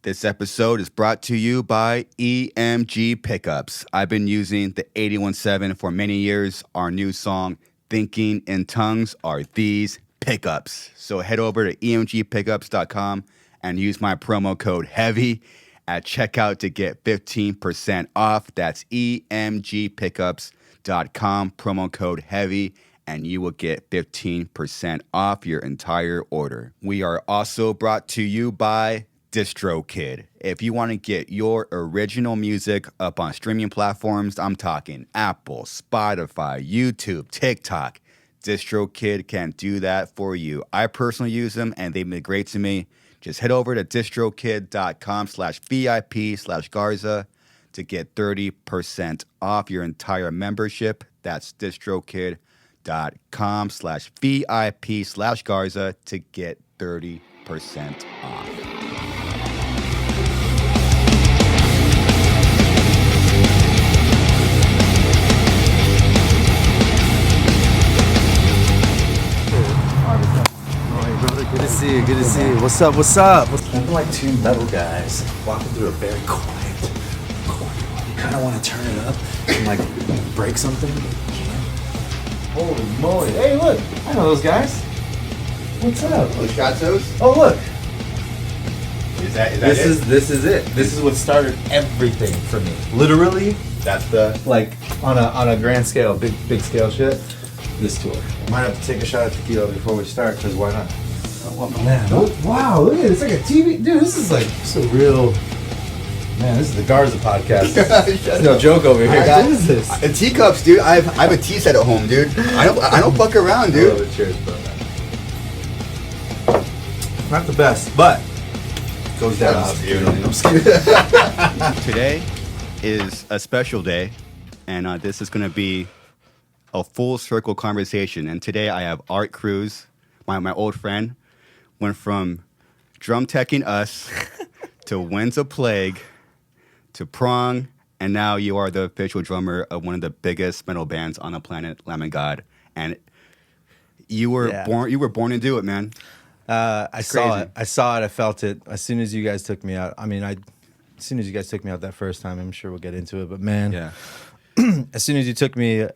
This episode is brought to you by EMG Pickups. I've been using the 817 for many years. Our new song, Thinking in Tongues, are these pickups. So head over to emgpickups.com and use my promo code HEAVY at checkout to get 15% off. That's emgpickups.com, promo code HEAVY, and you will get 15% off your entire order. We are also brought to you by DistroKid. If you want to get your original music up on streaming platforms, I'm talking Apple, Spotify, YouTube, TikTok, DistroKid can do that for you. I personally use them and they've been great to me. Just head over to distrokid.com/VIP/Garza to get 30% off your entire membership. That's distrokid.com/VIP/Garza to get 30% off. Good to see you. Good to see you. What's up? What's up? We're like two metal guys walking through a very quiet corridor. You kind of want to turn it up and like break something, but you can't. Holy moly! Hey, look! I know those guys. What's up? Los Gatos? Oh, look! Is that This is it. This is what started everything for me. Literally, That's the... like on a grand scale, big scale shit. This tour. Might have to take a shot of tequila before we start, because why not? Oh, man, wow, look at it. It's like a TV. Dude, this is a real... Man, this is the Garza Podcast. There's no joke over here. What is this? Teacups, dude. I have a tea set at home, dude. I don't fuck around, dude. Oh, cheers, bro. Not the best, but goes down. Today is a special day, and this is going to be a full circle conversation. And today I have Art Cruz, my old friend, went from drum teching us to Winds of Plague to Prong, and now you are the official drummer of one of the biggest metal bands on the planet, Lamb of God. And you were born to do it, man. I saw it. I felt it as soon as you guys took me out. I mean, as soon as you guys took me out that first time, I'm sure we'll get into it. But man, Yeah. as soon as you took me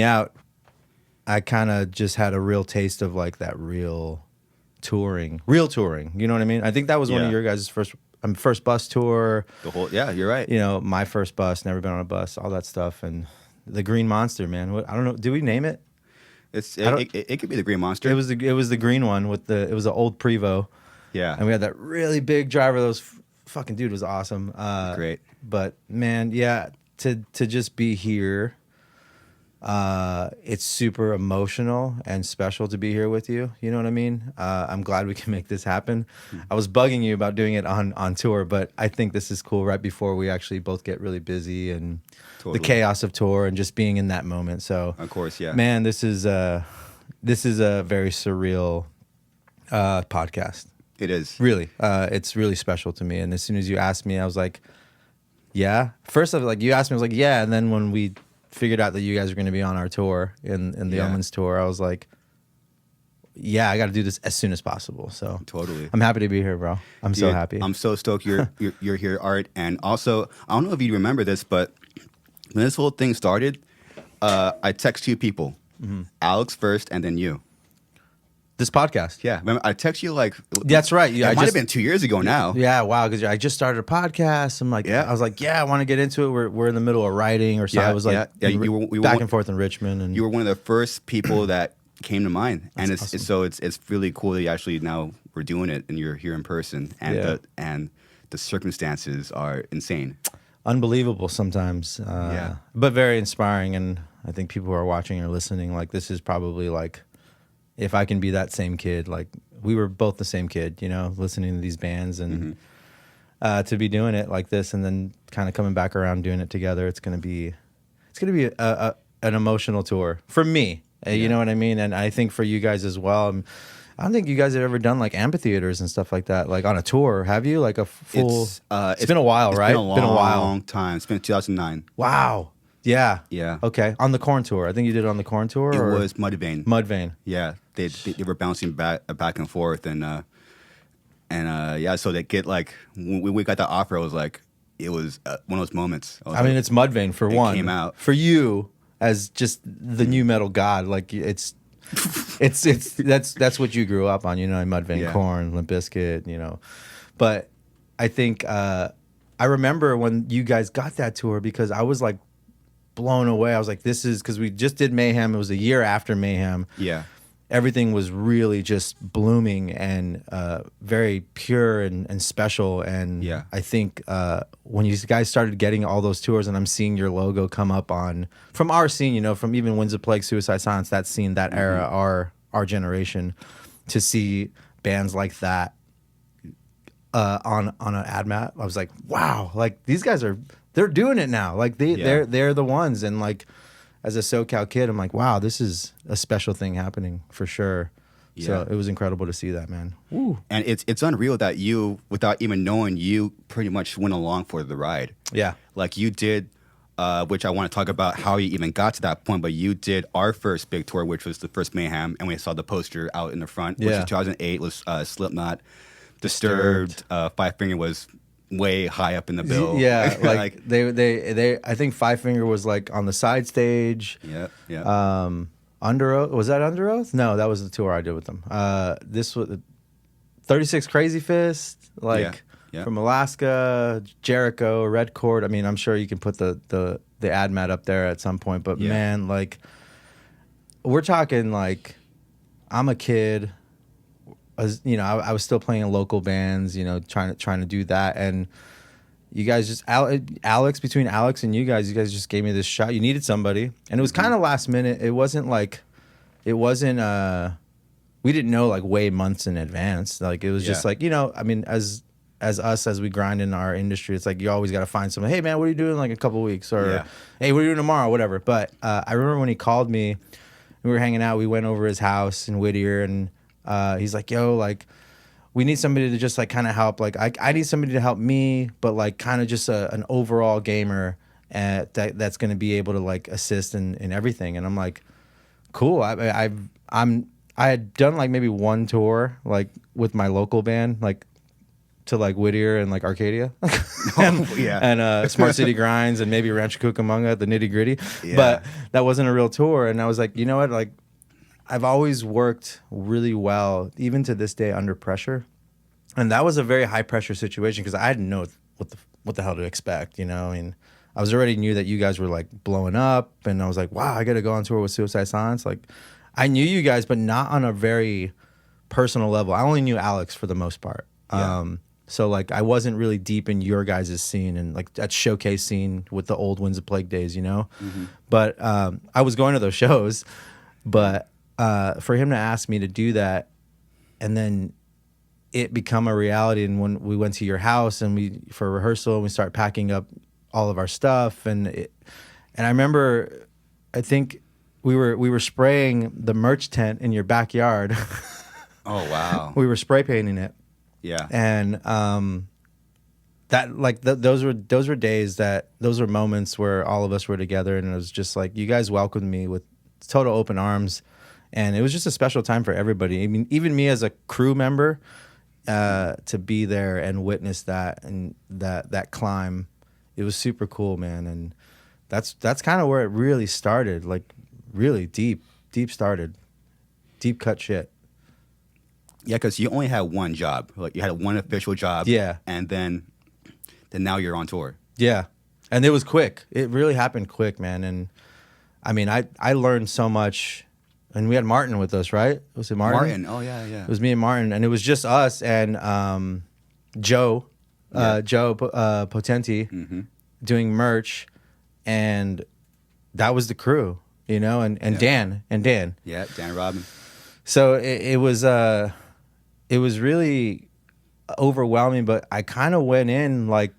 out, I kind of just had a real taste of like that real touring. You know what I mean? I think that was one of Yeah. your guys' first bus tour. The whole, yeah, you're right. You know, my first bus, never been on a bus, all that stuff, and the Green Monster, man. I don't know. Did we name it? It could be the Green Monster. It was the green one with it was an old Prevost. Yeah. And we had that really big driver. That was fucking dude was awesome. Great. But man, yeah, to just be here, it's super emotional and special to be here with you. You know what I mean? I'm glad we can make this happen. I was bugging you about doing it on tour, but I think this is cool right before we actually both get really busy and Totally. the chaos of tour and just being in that moment. So Of course, yeah. man, this is a very surreal podcast. It is. Really, it's really special to me. And as soon as you asked me, I was like, yeah. First, I was like, you asked me, I was like, yeah. And then when we figured out that you guys were going to be on our tour in the Yeah. OMENS tour, I was like, yeah, I got to do this as soon as possible. So Totally. I'm happy to be here, bro. I'm so Dude, happy. I'm so stoked you're here, Art. And also, I don't know if you remember this, but when this whole thing started, I text two people, Alex first, and then you. This podcast. Yeah, remember, I text you like That's right. Yeah, it might have been 2 years ago now. Yeah, wow. Because I just started a podcast. I'm like, Yeah. I was like, yeah, I want to get into it. We're in the middle of writing, or so Yeah, I was like, yeah. We were back one- and forth in Richmond, and You were one of the first people that came to mind, and That's it's awesome. it's really cool that you actually now we're doing it, and you're here in person, and Yeah. the circumstances are insane. unbelievable sometimes. Yeah. But very inspiring, and I think people who are watching or listening, like, this is probably like, if I can be that same kid, like we were both the same kid, you know, listening to these bands and to be doing it like this, and then kind of coming back around doing it together, it's gonna be an emotional tour for me. You know what I mean? And I think for you guys as well. I don't think you guys have ever done like amphitheaters and stuff like that, like on a tour. Have you? Like a full? It's been a while, right? It's been a long time. It's been 2009. Wow. Yeah. Yeah. Okay. On the Corn tour, I think you did it on the Corn tour. It or? was Mudvayne. Mudvayne. Yeah, they were bouncing back and forth, and And yeah, so they get like when we got the offer, it was one of those moments. I mean, it's Mudvayne for one. Came out for you as just the new metal god. Like it's that's what you grew up on, you know, Mudvayne, Korn, Limp Bizkit, you know. But I think I remember when you guys got that tour because I was like blown away. I was like, this is because we just did Mayhem. It was a year after Mayhem. Yeah. Everything was really just blooming and very pure and special. And yeah. I think when you guys started getting all those tours and I'm seeing your logo come up on from our scene, you know, from even Winds of Plague, Suicide Silence, that scene, that era, our generation, to see bands like that on an ad mat, I was like, wow, like these guys they're doing it now. Like they're the ones. And like, as a SoCal kid, I'm like, wow, this is a special thing happening for sure. Yeah. So it was incredible to see that, man. Woo. And it's unreal that you, without even knowing, you pretty much went along for the ride. Yeah. Like you did, which I want to talk about how you even got to that point, but you did our first big tour, which was the first Mayhem, and we saw the poster out in the front, which was 2008, was Slipknot, Disturbed. Five Finger was way high up in the bill. Yeah, like they I think Five Finger was like on the side stage. Yeah. Under Oath, was that Under Oath? No, that was the tour I did with them. This was 36 Crazy Fist, like from Alaska, Jericho, Red Chord. I mean, I'm sure you can put the ad mat up there at some point, but man, like we're talking like I'm a kid. You know, I was still playing in local bands, you know, trying to do that, and you guys just Alex, between Alex and you guys just gave me this shot. You needed somebody, and it was kind of last minute. It wasn't we didn't know like way months in advance. Like it was just like, you know, I mean, as we grind in our industry, it's like you always got to find someone. Hey man, what are you doing in like a couple of weeks? Or hey, what are you doing tomorrow? Whatever. But I remember when he called me, we were hanging out. We went over his house in Whittier, and he's like, yo, like, we need somebody to just like kind of help. Like, I need somebody to help me, but like kind of just an overall gamer that's going to be able to like assist in everything. And I'm like, cool. I had done like maybe one tour like with my local band, like to like Whittier and like Arcadia, and Smart City Grinds and maybe Rancho Cucamonga, the Nitty Gritty. But that wasn't a real tour. And I was like, you know what, like, I've always worked really well, even to this day, under pressure, and that was a very high pressure situation because I didn't know what the hell to expect. You know, I mean, I was already knew that you guys were like blowing up, and I was like, wow, I got to go on tour with Suicide Silence. Like, I knew you guys, but not on a very personal level. I only knew Alex for the most part. So like, I wasn't really deep in your guys' scene and like that showcase scene with the old Winds of Plague days, you know. But I was going to those shows, but. For him to ask me to do that, and then it become a reality. And when we went to your house and for rehearsal, and we start packing up all of our stuff, and I remember, I think we were spraying the merch tent in your backyard. Oh wow! We were spray painting it. Yeah. And that like those were days those were moments where all of us were together, and it was just like you guys welcomed me with total open arms. And it was just a special time for everybody. I mean, even me as a crew member, to be there and witness that and that climb, it was super cool, man. And that's kind of where it really started, like really deep started, deep cut shit. Yeah, because you only had one job. Like you had one official job. Yeah. And then now you're on tour. Yeah, and it was quick. It really happened quick, man. And I mean, I learned so much. And we had Martin with us, right? Was it Martin? Martin, oh yeah. It was me and Martin, and it was just us and Joe Potenti doing merch, and that was the crew, you know, and Dan. Yeah, Dan Robin. So it was really overwhelming, but I kind of went in like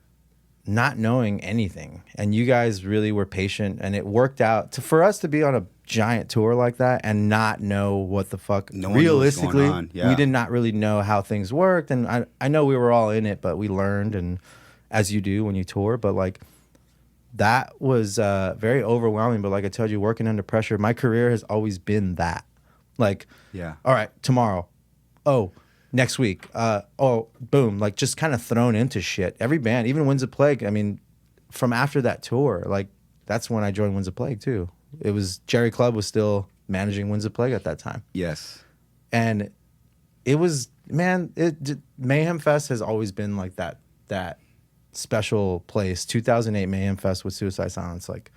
not knowing anything, and you guys really were patient, and it worked out for us to be on a giant tour like that and not know what the fuck. Realistically, we did not really know how things worked, and I know we were all in it, but we learned, and as you do when you tour. But like that was very overwhelming. But like I told you, working under pressure, my career has always been that. Like, all right, tomorrow. Oh, next week. Oh, boom, like just kind of thrown into shit. Every band, even Winds of Plague. I mean, from after that tour, like that's when I joined Winds of Plague too. It was Jerry Clubb was still managing Winds of Plague at that time. Yes. And it was, man, Mayhem Fest has always been like that special place. 2008 Mayhem Fest with Suicide Silence, like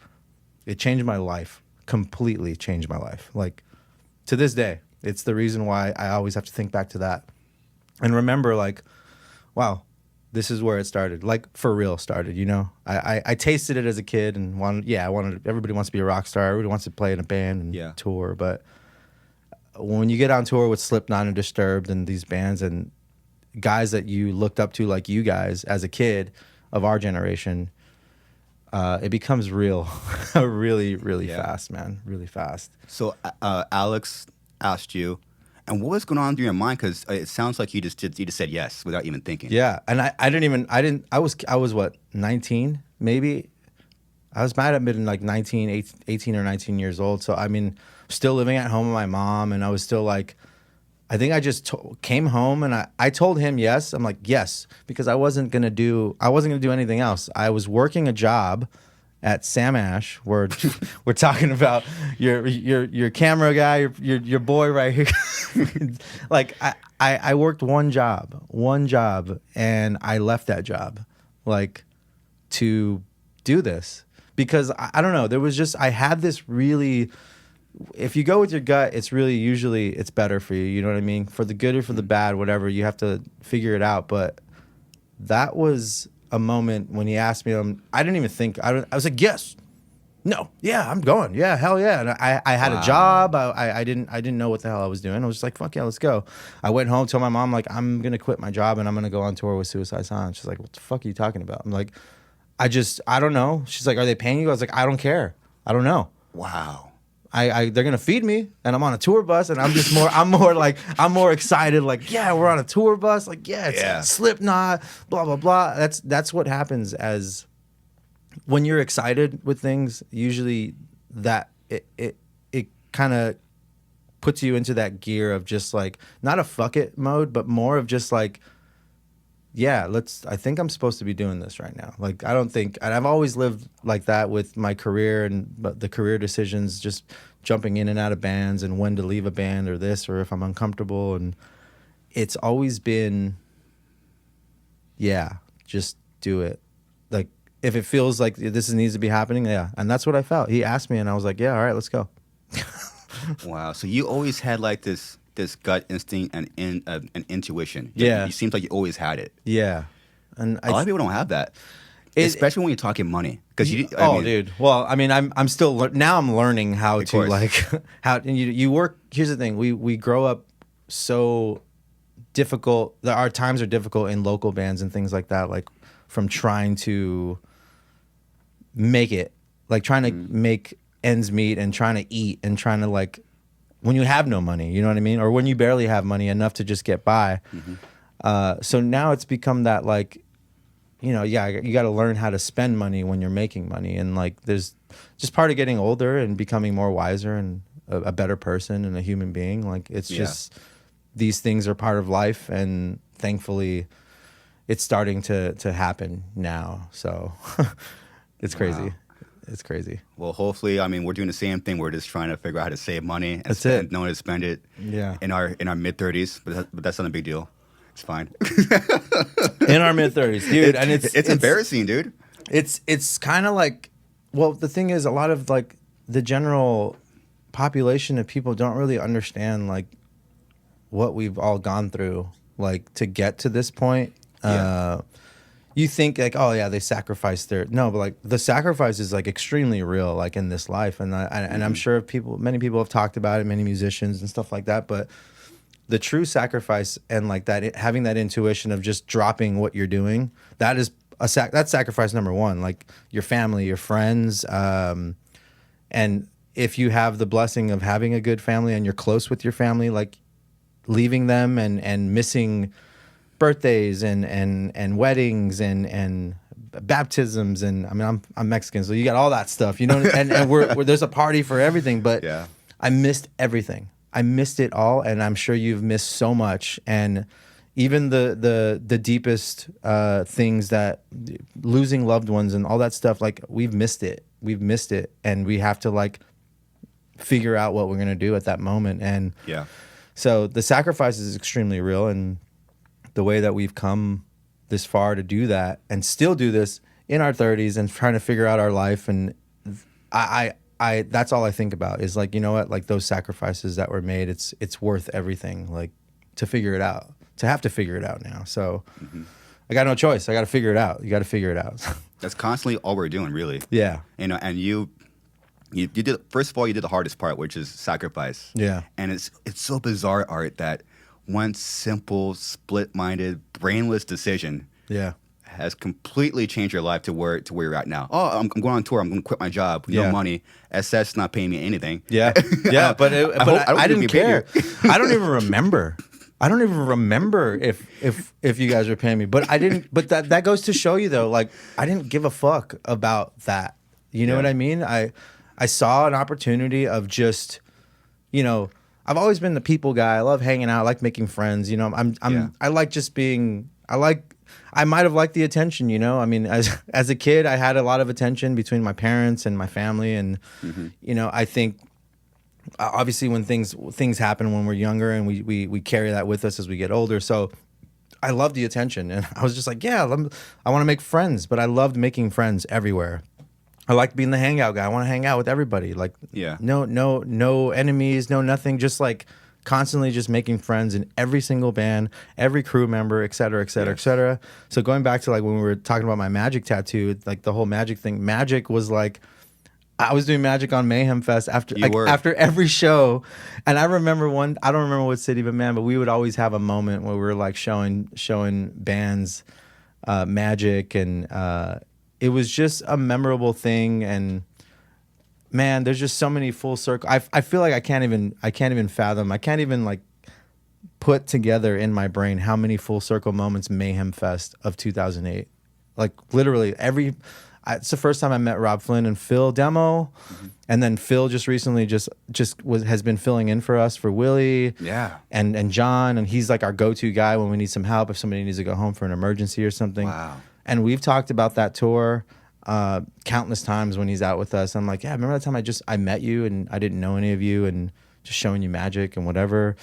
it changed my life, completely changed my life. Like to this day, it's the reason why I always have to think back to that and remember, like, wow, this is where it started. Like for real started, you know. I tasted it as a kid and everybody wants to be a rock star, everybody wants to play in a band and tour, but when you get on tour with Slipknot and Disturbed and these bands and guys that you looked up to, like you guys as a kid of our generation, it becomes real really, really fast, man. Really fast. So Alex asked you, and what was going on through your mind? Because it sounds like you just said yes without even thinking. Yeah, and I was what, 19 maybe. I was mad at been like 18 or 19 years old. So I mean, still living at home with my mom, and I was still like, I think I just came home and I told him yes. I'm like yes, because I wasn't gonna do anything else. I was working a job at Sam Ash. We're talking about your camera guy, your boy right here. Like I worked one job, and I left that job, like, to do this because I don't know. There was just I had this really. If you go with your gut, it's really usually it's better for you. You know what I mean? For the good or for the bad, whatever, you have to figure it out. But that was a moment when he asked me, I didn't even think. I was like, yes, no, yeah, I'm going, yeah, hell yeah. And I had a job. I didn't know what the hell I was doing. I was just like, fuck yeah, let's go. I went home, told my mom, like, I'm gonna quit my job and I'm gonna go on tour with Suicide Silence. She's like, what the fuck are you talking about? I'm like, I don't know. She's like, are they paying you? I was like, I don't care. I don't know. Wow. They're gonna feed me, and I'm on a tour bus, and I'm more excited. Like, yeah, we're on a tour bus. Like, yeah, it's Slipknot, blah blah blah. That's what happens as when you're excited with things. Usually, that it kind of puts you into that gear of just like not a fuck it mode, but more of just like, yeah, I think I'm supposed to be doing this right now. Like, I don't think, and I've always lived like that with my career and the career decisions, just jumping in and out of bands and when to leave a band or this, or if I'm uncomfortable. And it's always been, yeah, just do it. Like, if it feels like this needs to be happening, yeah. And that's what I felt. He asked me and I was like, yeah, all right, let's go. Wow. So you always had like this gut instinct and intuition. Yeah. It seems like you always had it. Yeah. And a lot of people don't have that. Especially when you're talking money. Because dude. Well, I mean, I'm still now I'm learning how to like how and you work. Here's the thing. We grow up so difficult. Our times are difficult in local bands and things like that. Like from trying to make it, like trying to make ends meet and trying to eat and trying to like. When you have no money, you know what I mean? Or when you barely have money enough to just get by. Mm-hmm. So now it's become that like, you know, yeah, you got to learn how to spend money when you're making money. And like, there's just part of getting older and becoming more wiser and a better person and a human being. Like, it's just, these things are part of life. And thankfully it's starting to happen now. So it's crazy. Wow. It's crazy. Well, hopefully, I mean, we're doing the same thing. We're just trying to figure out how to save money and know how to spend it. Yeah. In our mid-30s, but that's not a big deal. It's fine. In our mid-30s, dude, and it's embarrassing, dude. It's kind of like, well, the thing is, a lot of like the general population of people don't really understand like what we've all gone through, like to get to this point. Yeah. You think like, oh yeah, they sacrificed but like the sacrifice is like extremely real, like in this life, and I'm sure many people have talked about it, many musicians and stuff like that. But the true sacrifice and like that, having that intuition of just dropping what you're doing, that's sacrifice number one. Like your family, your friends, and if you have the blessing of having a good family and you're close with your family, like leaving them and missing birthdays and weddings and baptisms, and I mean I'm Mexican, so you got all that stuff, you know, and we're there's a party for everything, but I missed everything. I missed it all, and I'm sure you've missed so much. And even the deepest things, that losing loved ones and all that stuff, like we've missed it, and we have to like figure out what we're gonna do at that moment. And Yeah. so the sacrifice is extremely real, and the way that we've come this far to do that and still do this in our 30s and trying to figure out our life. And I that's all I think about is like, you know what, like those sacrifices that were made, it's worth everything, like to figure it out, to have to figure it out now. So I got no choice. I got to figure it out. You got to figure it out. That's constantly all we're doing, really. Yeah. You know, and you did, first of all, you did the hardest part, which is sacrifice. Yeah. And it's so bizarre, Art, that one simple, split-minded, brainless decision Yeah. has completely changed your life to where you're at now. Oh, I'm going on tour. I'm going to quit my job. No Yeah. money. SS not paying me anything. Yeah. Yeah. But I didn't care. I don't even remember. I don't even remember if you guys were paying me. But I didn't. But that goes to show you though, like I didn't give a fuck about that. You know what I mean? I saw an opportunity of just, you know, I've always been the people guy. I love hanging out. I like making friends. You know, I like just being. I might have liked the attention. You know, I mean, as a kid, I had a lot of attention between my parents and my family, and you know, I think obviously when things happen when we're younger, and we carry that with us as we get older. So I love the attention, and I was just like, yeah, I want to make friends, but I loved making friends everywhere. I like being the hangout guy. I want to hang out with everybody. Like, no enemies, no nothing. Just like constantly just making friends in every single band, every crew member, et cetera, et cetera, et cetera. So going back to like when we were talking about my magic tattoo, like the whole magic thing, magic was like, I was doing magic on Mayhem Fest after every show. And I remember I don't remember what city, but we would always have a moment where we were like showing bands magic, and it was just a memorable thing. And man, there's just so many full circle. I feel like I can't even fathom. I can't even like put together in my brain how many full circle moments Mayhem Fest of 2008. Like literally it's the first time I met Rob Flynn and Phil Demo, and then Phil just recently has been filling in for us for Willie, and John, and he's like our go-to guy when we need some help if somebody needs to go home for an emergency or something. Wow. And we've talked about that tour countless times when he's out with us. I'm like, yeah, remember that time I met you and I didn't know any of you, and just showing you magic and whatever.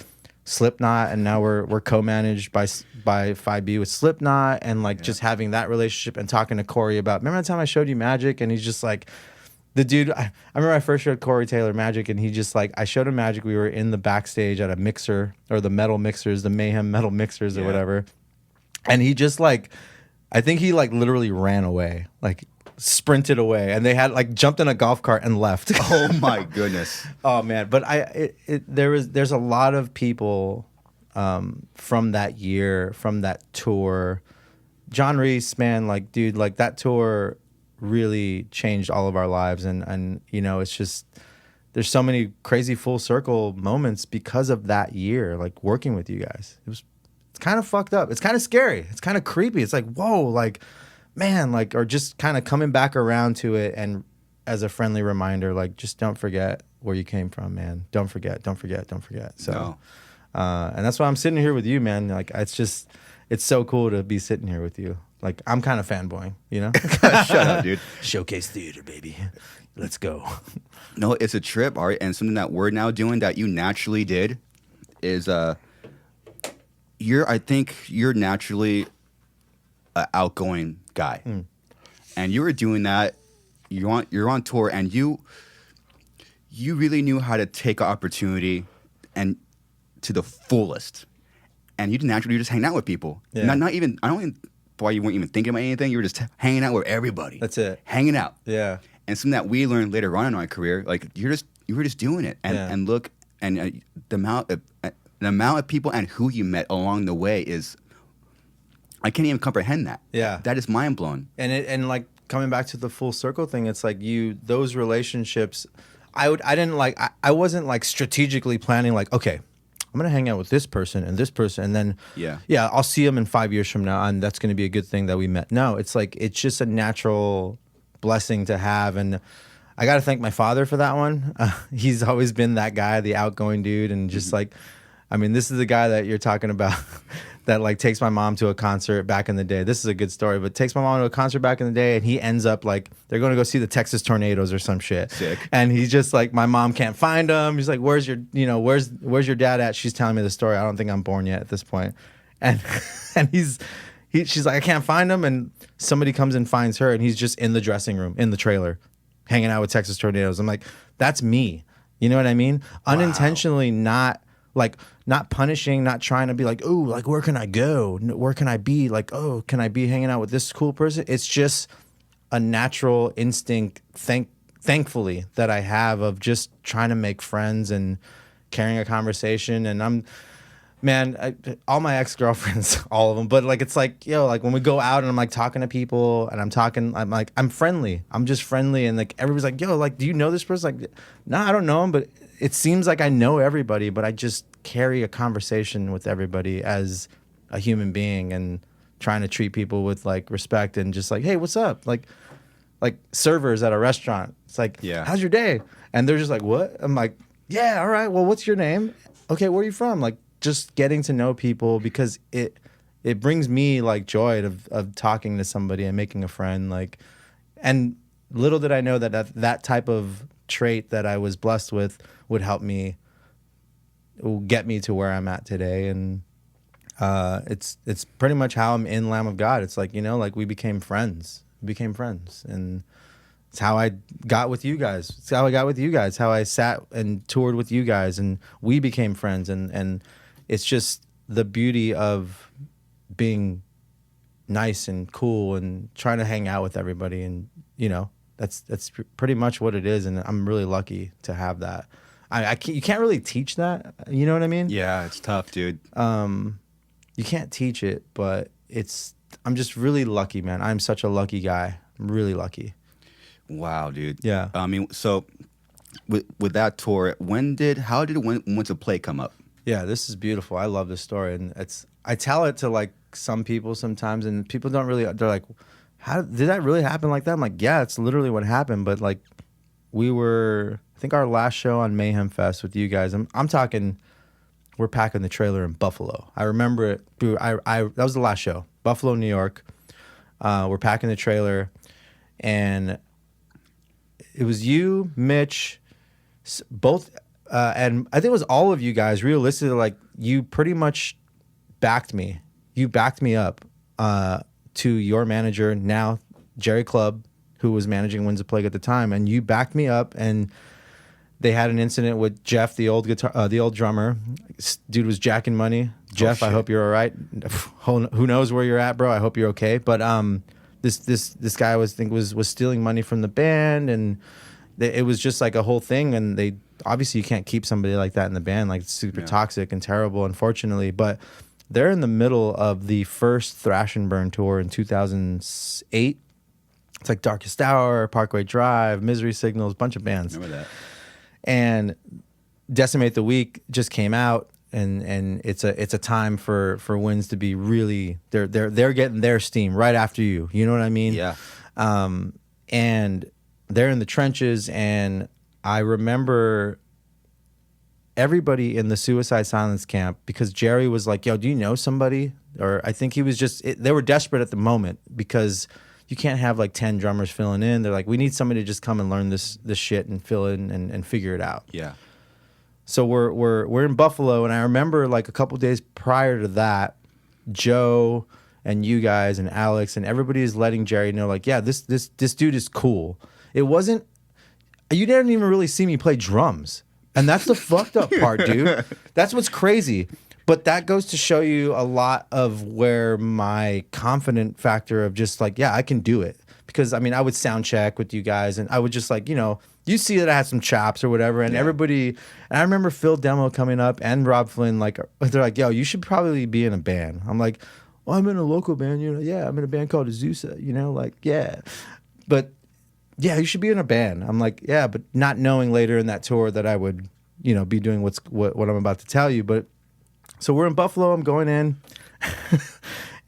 Slipknot, and now we're co-managed by 5B with Slipknot, and like just having that relationship, and talking to Corey about, remember that time I showed you magic? And he's just like, the dude, I remember I first showed Corey Taylor magic, and he just like, I showed him magic. We were in the backstage at a mixer, or the metal mixers, the Mayhem metal mixers or whatever. And he just like, I think he like literally ran away, like sprinted away, and they had like jumped in a golf cart and left. Oh my goodness. Oh man, but there's a lot of people from that year, from that tour. John Reese, man, like dude, like that tour really changed all of our lives, and you know, it's just there's so many crazy full circle moments because of that year, like working with you guys. It's kind of fucked up. It's kind of scary. It's kind of creepy. It's like, whoa, like man, like, or just kind of coming back around to it, and as a friendly reminder, like, just don't forget where you came from, man. Don't forget. So, and that's why I'm sitting here with you, man. Like, it's so cool to be sitting here with you. Like, I'm kind of fanboying, you know? Shut up, dude. Showcase theater, baby. Let's go. No, it's a trip, Art, and something that we're now doing that you naturally did is, I think you're naturally an outgoing guy, and you were doing that. You're on tour, and you really knew how to take an opportunity and to the fullest. And you just hang out with people. Yeah. Not even, I don't even, why you weren't even thinking about anything. You were just hanging out with everybody. That's it. Hanging out. Yeah. And something that we learned later on in our career, like you were just doing it, and look, and the amount of people and who you met along the way is, I can't even comprehend that. Yeah. That is mind blowing. And like coming back to the full circle thing, it's like those relationships, I wasn't like strategically planning like, okay, I'm going to hang out with this person, and then I'll see them in 5 years from now, and that's going to be a good thing that we met. No, it's like, it's just a natural blessing to have. And I got to thank my father for that one. He's always been that guy, the outgoing dude. And just like, I mean, this is the guy that you're talking about that like takes my mom to a concert back in the day. This is a good story, but takes my mom to a concert back in the day, and he ends up like they're going to go see the Texas Tornadoes or some shit. Sick. And he's just like, my mom can't find him. He's like, where's your dad at? She's telling me the story. I don't think I'm born yet at this point. And and she's like, I can't find him. And somebody comes and finds her, and he's just in the dressing room in the trailer, hanging out with Texas Tornadoes. I'm like, that's me. You know what I mean? Wow. Unintentionally, not punishing, not trying to be like, oh, like, where can I go? Where can I be? Like, oh, can I be hanging out with this cool person? It's just a natural instinct, thankfully, that I have of just trying to make friends and carrying a conversation. And all my ex-girlfriends, all of them, but like, it's like, like when we go out and I'm like talking to people and I'm friendly. I'm just friendly. And like, everybody's like, like, do you know this person? Like, no, I don't know him, but it seems like I know everybody, but I just carry a conversation with everybody as a human being and trying to treat people with like respect and just like, hey, what's up? Like servers at a restaurant. It's like, how's your day? And they're just like, what? I'm like, yeah, all right. Well, what's your name? Okay, where are you from? Like, just getting to know people, because it brings me like joy of talking to somebody and making a friend. Like, and little did I know that type of trait that I was blessed with would help me, will get me to where I'm at today. And it's pretty much how I'm in Lamb of God. It's like, like we became friends, and it's how I got with you guys. It's how I got with you guys, how I sat and toured with you guys, and we became friends. And it's just the beauty of being nice and cool and trying to hang out with everybody. And, that's pretty much what it is. And I'm really lucky to have that. You can't really teach that. You know what I mean? Yeah, it's tough, dude. You can't teach it, but I'm just really lucky, man. I'm such a lucky guy. I'm really lucky. Wow, dude. Yeah. I mean, so with that tour, how did When to Play come up? Yeah, this is beautiful. I love this story, and I tell it to like some people sometimes, and people don't really. They're like, "How did that really happen like that?" I'm like, "Yeah, it's literally what happened." But like, I think our last show on Mayhem Fest with you guys. I'm talking, we're packing the trailer in Buffalo. I remember it. That was the last show, Buffalo, New York. We're packing the trailer, and it was you, Mitch, both. And I think it was all of you guys. Realistically, like, you pretty much backed me. You backed me up to your manager, now Jerry Clubb, who was managing Winds of Plague at the time, and you backed me up. And they had an incident with Jeff, the old drummer. Dude was jacking money. Jeff, I hope you're all right. Who knows where you're at, bro? I hope you're okay. But this guy was stealing money from the band, and it was just like a whole thing. And obviously you can't keep somebody like that in the band. Like, it's super toxic and terrible, unfortunately. But they're in the middle of the first Thrash and Burn tour in 2008. It's like Darkest Hour, Parkway Drive, Misery Signals, bunch of bands. Remember that. And Decimate the Week just came out, and it's a time for Winds to be really, they're getting their steam right after you. You know what I mean? Yeah. And they're in the trenches, and I remember everybody in the Suicide Silence camp, because Jerry was like, yo, do you know somebody? Or I think he was they were desperate at the moment, because you can't have like 10 drummers filling in. They're like, we need somebody to just come and learn this shit and fill in and figure it out. Yeah. So we're in Buffalo, and I remember like a couple days prior to that, Joe and you guys and Alex and everybody is letting Jerry know, like, yeah, this dude is cool. It wasn't, you didn't even really see me play drums. And that's the fucked up part, dude. That's what's crazy. But that goes to show you a lot of where my confident factor of just like, yeah, I can do it. Because, I mean, I would sound check with you guys, and I would just like, you see that I had some chops or whatever. And everybody, and I remember Phil Demo coming up and Rob Flynn, like, they're like, yo, you should probably be in a band. I'm like, well, I'm in a local band, yeah, I'm in a band called Azusa, like, yeah. But yeah, you should be in a band. I'm like, yeah, but not knowing later in that tour that I would, be doing what I'm about to tell you. But so we're in Buffalo, I'm going in,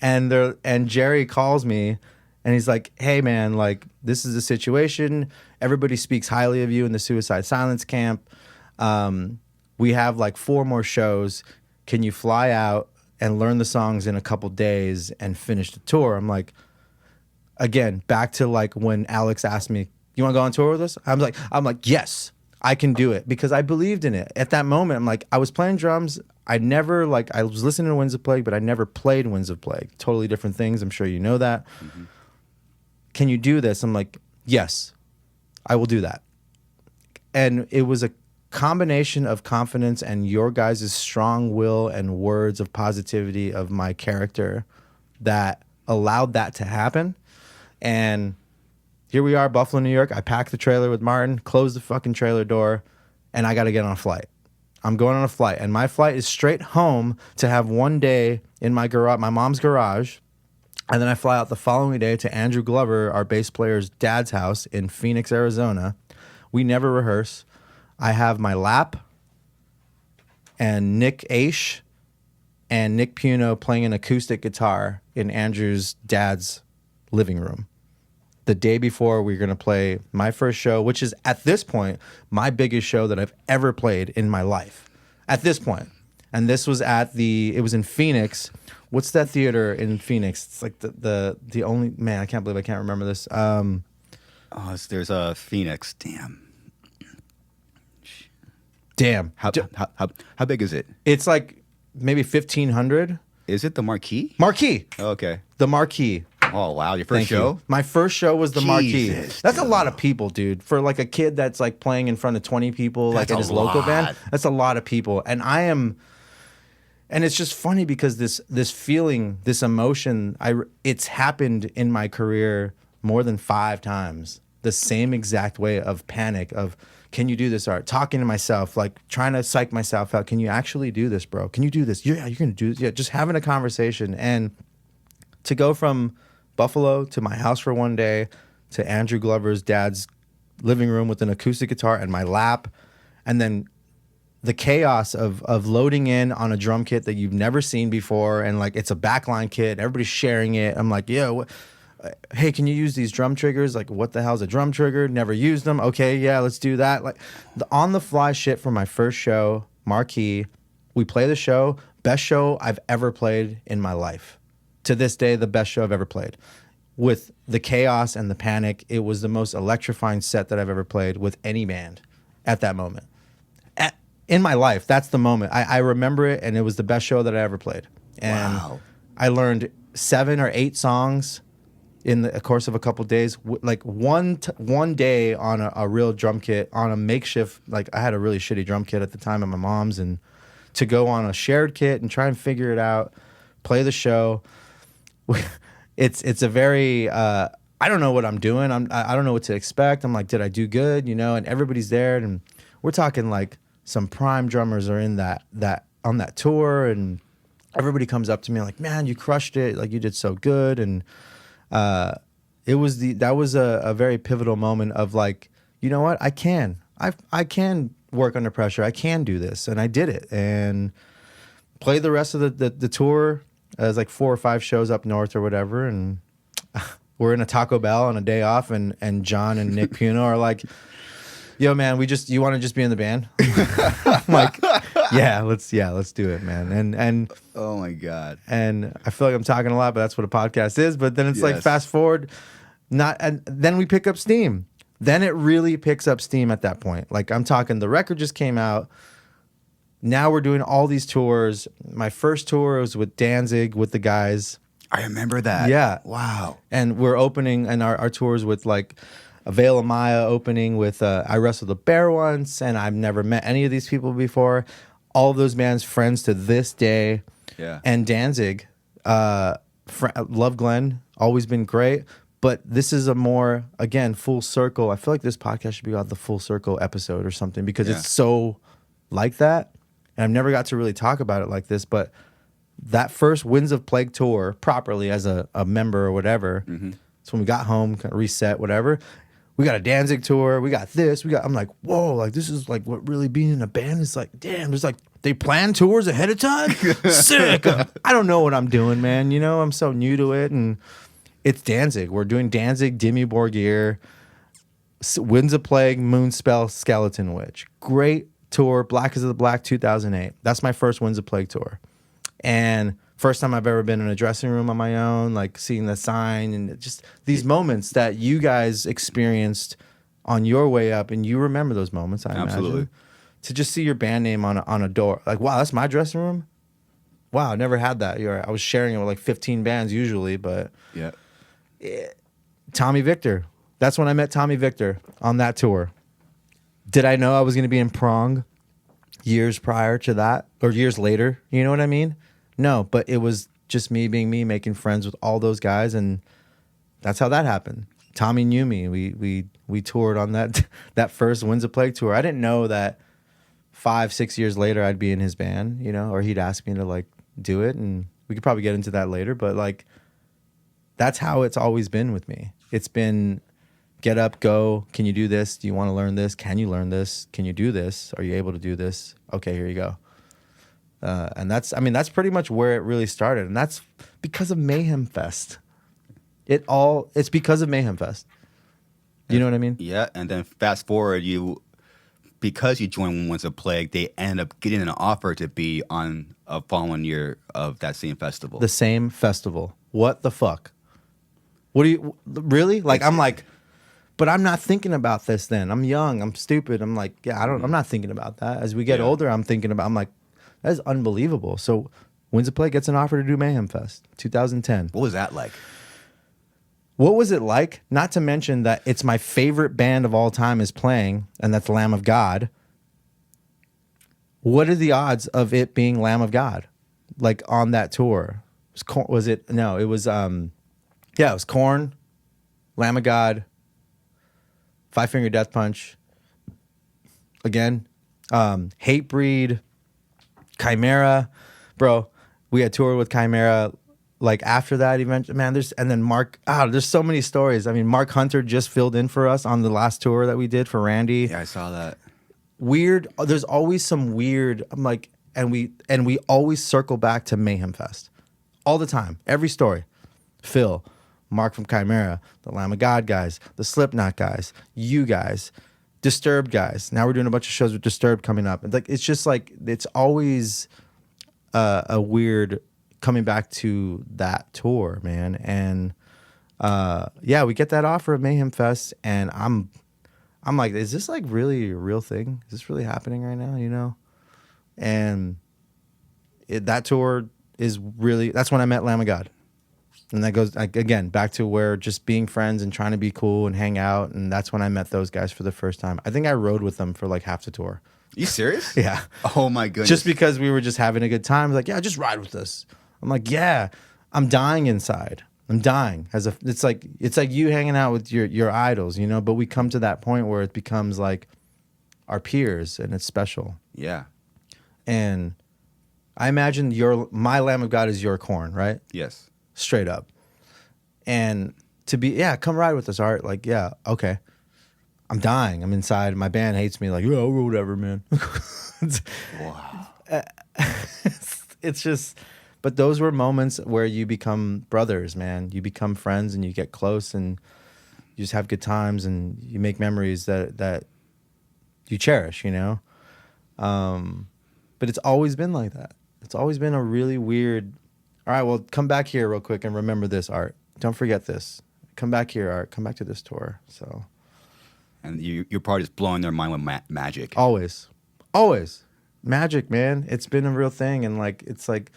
and Jerry calls me, and he's like, hey man, like, this is the situation. Everybody speaks highly of you in the Suicide Silence camp. We have like 4 more shows. Can you fly out and learn the songs in a couple days and finish the tour. I'm like, again, back to like when Alex asked me, you want to go on tour with us? I'm like, yes, I can do it, because I believed in it. At that moment, I'm like, I was playing drums. I was listening to Winds of Plague, but I never played Winds of Plague. Totally different things. I'm sure you know that. Mm-hmm. Can you do this? I'm like, yes, I will do that. And it was a combination of confidence and your guys' strong will and words of positivity of my character that allowed that to happen. And here we are, Buffalo, New York. I packed the trailer with Martin, closed the fucking trailer door, and I got to get on a flight. I'm going on a flight, and my flight is straight home to have one day in my garage, my mom's garage, and then I fly out the following day to Andrew Glover, our bass player's dad's house in Phoenix, Arizona. We never rehearse. I have my lap and Nick Aish and Nick Puno playing an acoustic guitar in Andrew's dad's living room. The day before, we're going to play my first show, which is, at this point, my biggest show that I've ever played in my life. At this point. And this was it was in Phoenix. What's that theater in Phoenix? It's like the only, man, I can't believe I can't remember this. There's a Phoenix. Damn. How big is it? It's like maybe 1,500. Is it the Marquee? Marquee. Okay. The Marquee. Oh, wow. Your first show? My first show was the Marquee. Jesus, that's a lot of people, dude. For like a kid that's like playing in front of 20 people, like in his local band, that's a lot of people. And and it's just funny because this feeling, this emotion, it's happened in my career more than 5 times. The same exact way of panic, of, can you do this, Art? Talking to myself, like trying to psych myself out. Can you actually do this, bro? Can you do this? Yeah, you're going to do this. Yeah, just having a conversation. And to go from Buffalo to my house for one day to Andrew Glover's dad's living room with an acoustic guitar and my lap, and then the chaos of loading in on a drum kit that you've never seen before, and like it's a backline kit, everybody's sharing it. I'm like, yo, hey, can you use these drum triggers? Like, what the hell's a drum trigger? Never used them. Okay, yeah, let's do that. Like the on the fly shit for my first show, Marquee. We play the show, best show I've ever played in my life. To this day, the best show I've ever played. With the chaos and the panic, it was the most electrifying set that I've ever played with any band at that moment. In my life, that's the moment. I remember it, and it was the best show that I ever played. And wow. I learned 7 or 8 songs in the course of a couple of days. Like one day on a real drum kit, on a makeshift, like I had a really shitty drum kit at the time at my mom's, and to go on a shared kit and try and figure it out, play the show. It's a very I don't know what I'm doing. I don't know what to expect. I'm like, did I do good? And everybody's there, and we're talking like some prime drummers are in that on that tour, and everybody comes up to me like, man, you crushed it, like you did so good. And that was a very pivotal moment of like, you know what, I can work under pressure, I can do this. And I did it and played the rest of the tour. It was like 4 or 5 shows up north or whatever, and we're in a Taco Bell on a day off, and John and Nick Puno are like, yo, man, you want to just be in the band? I'm like, yeah, let's do it, man. And oh my God. And I feel like I'm talking a lot, but that's what a podcast is. But then it's like fast forward, and then we pick up steam. Then it really picks up steam at that point. Like I'm talking, the record just came out. Now we're doing all these tours. My first tour was with Danzig, with the guys. I remember that. Yeah. Wow. And we're opening, and our tours with like Veil of Maya opening with I Wrestled a Bear once, and I've never met any of these people before. All of those bands friends to this day. Yeah. And Danzig, love Glenn, always been great. But this is a more, again, full circle. I feel like this podcast should be called the Full Circle episode or something, because it's so like that. And I've never got to really talk about it like this, but that first Winds of Plague tour properly as a member or whatever, it's when we got home, kind of reset, whatever. We got a Danzig tour. We got this. I'm like, whoa, like this is like what really being in a band is like. Damn, there's like they plan tours ahead of time. Sick. I don't know what I'm doing, man. I'm so new to it, and it's Danzig. We're doing Danzig, Dimmu Borgir, Winds of Plague, Moonspell, Skeleton Witch. Great tour. Black is the Black 2008. That's my first Winds of Plague tour, and First time I've ever been in a dressing room on my own, like seeing the sign and just these moments that you guys experienced on your way up, and you remember those moments, I imagine. To just see your band name on a door, like, wow, that's my dressing room? Wow, I never had that. I was sharing it with like 15 bands usually, but Yeah. Tommy Victor. That's when I met Tommy Victor on that tour. Did I know I was going to be in Prong years prior to that or years later? You know what I mean? No, but it was just me being me, making friends with all those guys, and that's how that happened. Tommy knew me. We toured on that first Winds of Plague tour. I didn't know that 5-6 years later I'd be in his band, you know, or he'd ask me to like do it, and we could probably get into that later, but like that's how it's always been with me. It's been get up, go, can you do this? Do you want to learn this? Can you learn this? Can you do this? Are you able to do this? Okay, here you go. And that's pretty much where it really started. And that's because of Mayhem Fest. It's because of Mayhem Fest. You know what I mean? Yeah, and then fast forward, because you joined Winds of Plague, they ended up getting an offer to be on a following year of that same festival. The same festival. What the fuck? What do you really like? I'm like, but I'm not thinking about this. Then I'm young. I'm stupid. I'm like, yeah, I'm not thinking about that. As we get older, I'm like, that is unbelievable. So Winds of Plague gets an offer to do Mayhem Fest, 2010. What was that like? What was it like? Not to mention that it's my favorite band of all time is playing, and that's Lamb of God. What are the odds of it being Lamb of God, like on that tour? It was Korn, Lamb of God, Five Finger Death Punch, again, Hatebreed, Chimera, bro. We had toured with Chimera. Like after that event, man, there's so many stories. I mean, Mark Hunter just filled in for us on the last tour that we did for Randy. Yeah, I saw that. Weird. There's always some weird. I'm like, and we always circle back to Mayhem Fest all the time. Every story. Phil, Mark from Chimera, the Lamb of God guys, the Slipknot guys, you guys, Disturbed guys. Now we're doing a bunch of shows with Disturbed coming up. And like, it's just like it's always a weird. Coming back to that tour, man, and we get that offer at Mayhem Fest, and I'm like, is this like really a real thing? Is this really happening right now? You know, and that tour is really that's when I met Lamb of God, and that goes like, again back to where just being friends and trying to be cool and hang out, and that's when I met those guys for the first time. I think I rode with them for like half the tour. You serious? Yeah. Oh my goodness. Just because we were just having a good time, like, yeah, just ride with us. I'm like, yeah, I'm dying inside. I'm dying. It's like you hanging out with your idols, you know. But we come to that point where it becomes like our peers, and it's special. Yeah. And I imagine my Lamb of God is your Korn, right? Yes. Straight up. And to be, come ride with us, Art. Like, yeah, okay. I'm dying. I'm inside. My band hates me. Like, oh, whatever, man. Wow. It's just. But those were moments where you become brothers, man. You become friends, and you get close, and you just have good times, and you make memories that you cherish, you know? But it's always been like that. It's always been a really weird, all right, well, come back here real quick and remember this, Art. Don't forget this. Come back here, Art. Come back to this tour. So, And you're probably just blowing their mind with magic. Always. Magic, man. It's been a real thing, and like, it's like,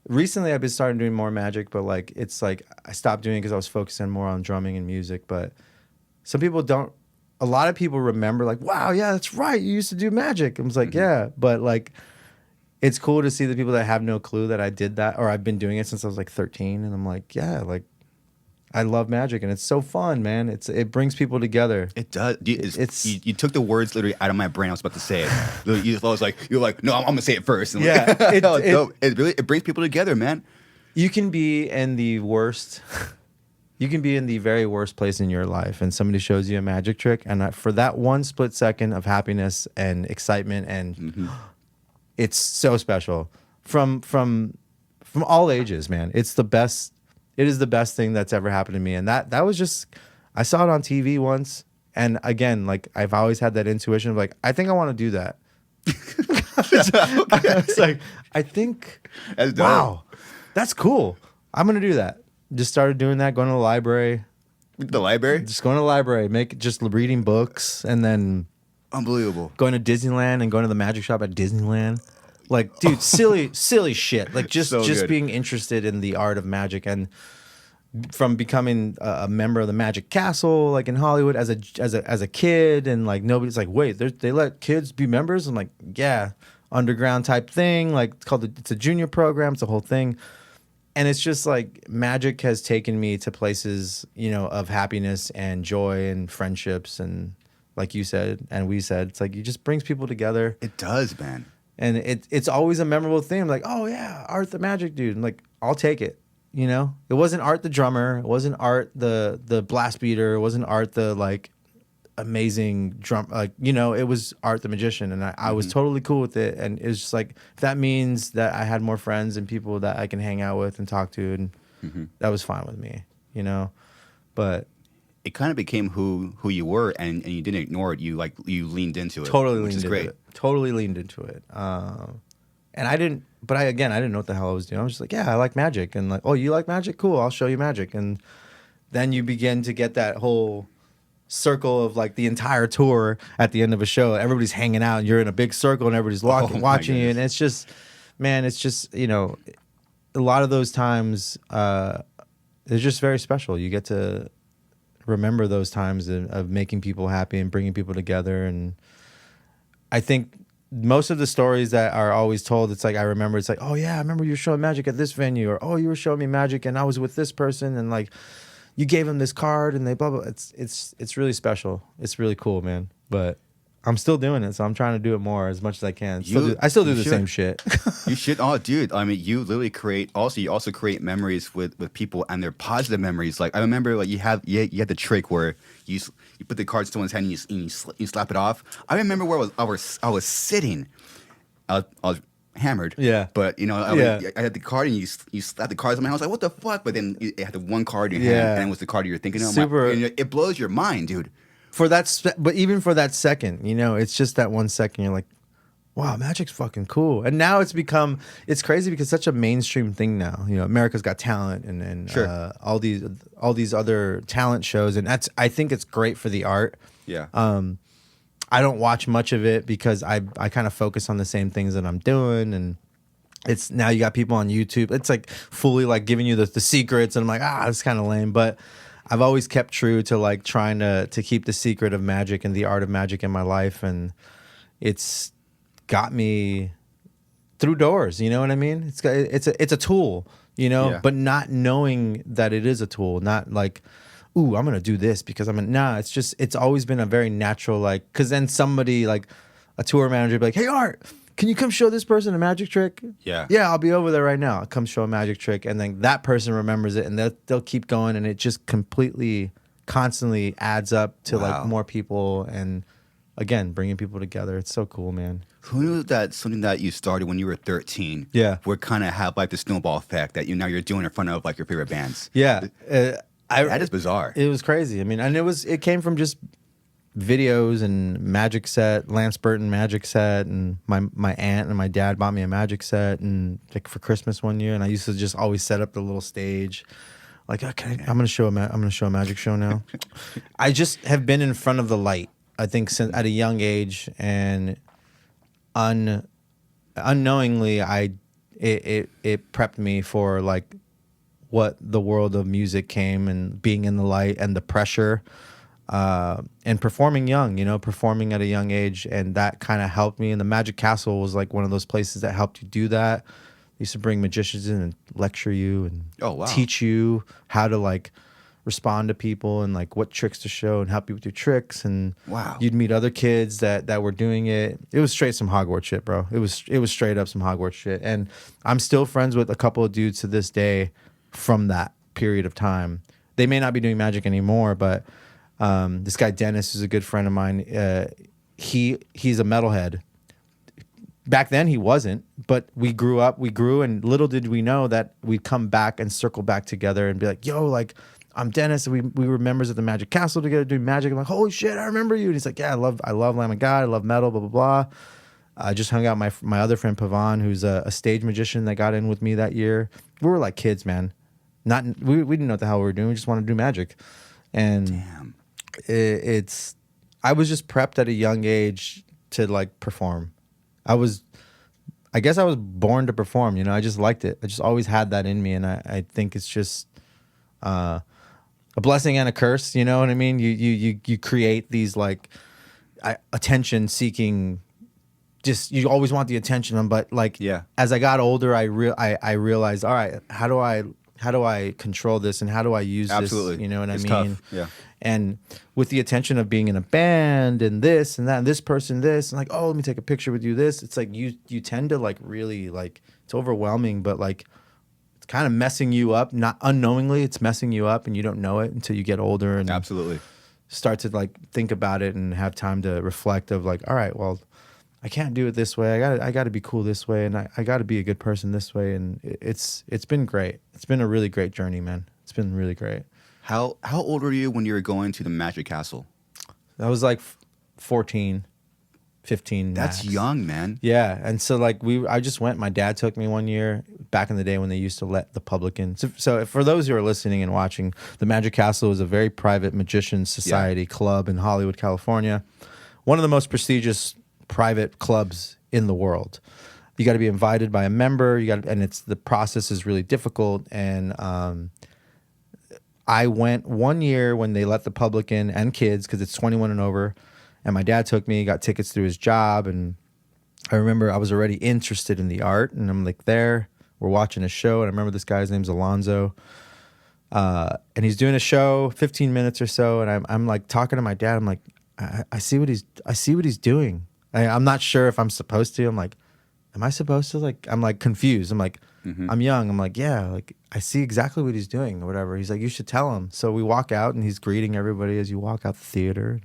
recently, I've been starting doing more magic, but like it's like I stopped doing it because I was focusing more on drumming and music. But some people don't. A lot of people remember, like, wow, yeah, that's right. You used to do magic. I was like, yeah, but like, it's cool to see the people that have no clue that I did that, or I've been doing it since I was like 13, and I'm like, yeah, like, I love magic, and it's so fun, man. It brings people together. It does. You took the words literally out of my brain. I was about to say it. You're like, no, I'm gonna say it first. And yeah, it brings people together, man. You can be in the worst. You can be in the very worst place in your life, and somebody shows you a magic trick, and for that one split second of happiness and excitement, and it's so special from all ages, man. It's the best. It is the best thing that's ever happened to me. And that was just, I saw it on TV once. And again, like, I've always had that intuition of like, I think I want to do that. It's like, I think, wow. That's cool. I'm gonna do that. Just started doing that, going to the library. The library? Just going to the library, just reading books, and then Unbelievable. going to Disneyland and going to the magic shop at Disneyland. Like, dude, silly shit. Like, just good. being interested in the art of magic, and from becoming a member of the Magic Castle, like in Hollywood, as a kid, and like nobody's like, wait, they let kids be members? I'm like, yeah, underground type thing. Like it's a junior program. It's a whole thing. And it's just like magic has taken me to places, of happiness and joy and friendships. And like you said, and we said, it's like, it just brings people together. It does, man. And it's always a memorable thing. I'm like, oh yeah, Art the Magic Dude. And like, I'll take it. It wasn't Art the drummer. It wasn't Art the blast beater. It wasn't Art the like amazing drum. Like, it was Art the magician. And I was totally cool with it. And it's just like, if that means that I had more friends and people that I can hang out with and talk to, and that was fine with me, But it kind of became who you were, and you didn't ignore it. You leaned into it. Totally which leaned is into great. it. Totally leaned into it. And I didn't know what the hell I was doing. I was just like, yeah, I like magic. And like, oh, you like magic? Cool, I'll show you magic. And then you begin to get that whole circle of like the entire tour at the end of a show. Everybody's hanging out and you're in a big circle and everybody's watching you. And it's just, man, a lot of those times, it's just very special. You get to remember those times of making people happy and bringing people together. And I think most of the stories that are always told, it's like, I remember, it's like, oh yeah, I remember you were showing magic at this venue, or oh, you were showing me magic and I was with this person, and like you gave them this card and they blah blah. It's really special. It's really cool, man. But I'm still doing it, so I'm trying to do it more as much as I can. I still do the same shit. You should. Oh, dude. I mean, you literally you also create memories with people, and they're positive memories. Like I remember, like you had the trick where you put the card in someone's hand and you slap it off. I remember where I was sitting. I was hammered. Yeah. But I had the card and you slapped the cards on my hand. I was like, what the fuck? But then you had the one card in your hand, and it was the card you were thinking of. Super. It blows your mind, dude. But even for that second, it's just that 1 second. You're like, wow, magic's fucking cool. And now it's crazy because it's such a mainstream thing now. America's Got Talent and Sure. all these other talent shows, and I think it's great for the art. Yeah. I don't watch much of it because I kind of focus on the same things that I'm doing, and it's now you got people on YouTube. It's like fully like giving you the secrets, and I'm like, it's kind of lame, but I've always kept true to like trying to keep the secret of magic and the art of magic in my life, and it's got me through doors. You know what I mean? It's a tool, Yeah. but not knowing that it is a tool, not like, ooh, I'm gonna do this because it's always been a very natural, like, because then somebody like a tour manager be like, hey Art, can you come show this person a magic trick? Yeah. Yeah, I'll be over there right now. I'll come show a magic trick. And then that person remembers it, and they'll keep going, and it just constantly adds up to like more people, and again, bringing people together. It's so cool, man. Who knew that something that you started when you were 13 would kind of have like the snowball effect that now you're doing in front of like your favorite bands? Yeah. That is bizarre. It was crazy. I mean, and it came from just videos and magic set, Lance Burton magic set, and my aunt and my dad bought me a magic set and like for Christmas one year, and I used to just always set up the little stage, like, okay, I'm gonna show a magic show now. I just have been in front of the light, I think, since at a young age, and unknowingly, it prepped me for like what the world of music came, and being in the light and the pressure. And performing young, performing at a young age, and that kind of helped me. And the Magic Castle was like one of those places that helped you do that. They used to bring magicians in and lecture you and teach you how to like respond to people and like what tricks to show and help you with your tricks. And you'd meet other kids that were doing it. It was straight some Hogwarts shit, bro. It was straight up some Hogwarts shit. And I'm still friends with a couple of dudes to this day from that period of time. They may not be doing magic anymore, but this guy Dennis is a good friend of mine. He's a metalhead. Back then he wasn't, but we grew, and little did we know that we'd come back and circle back together and be like, yo, like, I'm Dennis, and we were members of the Magic Castle together doing magic. I'm like, holy shit, I remember you. And he's like, yeah, I love Lamb of God, I love metal, blah blah I just hung out with my other friend Pavan, who's a stage magician that got in with me that year. We were like kids, man. We didn't know what the hell we were doing. We just wanted to do magic, and Damn. I was just prepped at a young age to like perform. I guess I was born to perform. You know, I just liked it. I just always had that in me, and I think it's just a blessing and a curse. You know what I mean? You create these like attention seeking. Just you always want the attention, but like as I got older, I realized, all right, how do I control this and how do I use this? You know what I mean? Tough. Yeah. And with the attention of being in a band and this and that and this person this and like, oh, let me take a picture with you this. It's like you tend to like really like it's overwhelming, but like it's kind of messing you up. Not unknowingly, it's messing you up and you don't know it until you get older and Absolutely. start to like think about it and have time to reflect of like, all right, well, I can't do it this way. I got to be cool this way, and I got to be a good person this way. And it's been great. It's been a really great journey, man. It's been really great. How old were you when you were going to the Magic Castle? I was like 14, 15. That's max. young, man. Yeah, and so like I just went. My dad took me one year back in the day when they used to let the public in. So for those who are listening and watching, the Magic Castle was a very private magicians society club in Hollywood, California. One of the most prestigious private clubs in the world. You got to be invited by a member. And the process is really difficult. And I went one year when they let the public in and kids because it's 21 and over. And my dad took me, got tickets through his job, and I remember I was already interested in the art. And I'm like there, we're watching a show, and I remember this guy's name's Alonzo. And he's doing a show, 15 minutes or so, and I'm like talking to my dad. I'm like, I see what he's doing. I'm not sure if I'm supposed to. I'm like, am I supposed to? Like, I'm like confused. I'm like, I'm young. I'm like, yeah, like I see exactly what he's doing or whatever. He's like, you should tell him. So we walk out and he's greeting everybody as you walk out the theater.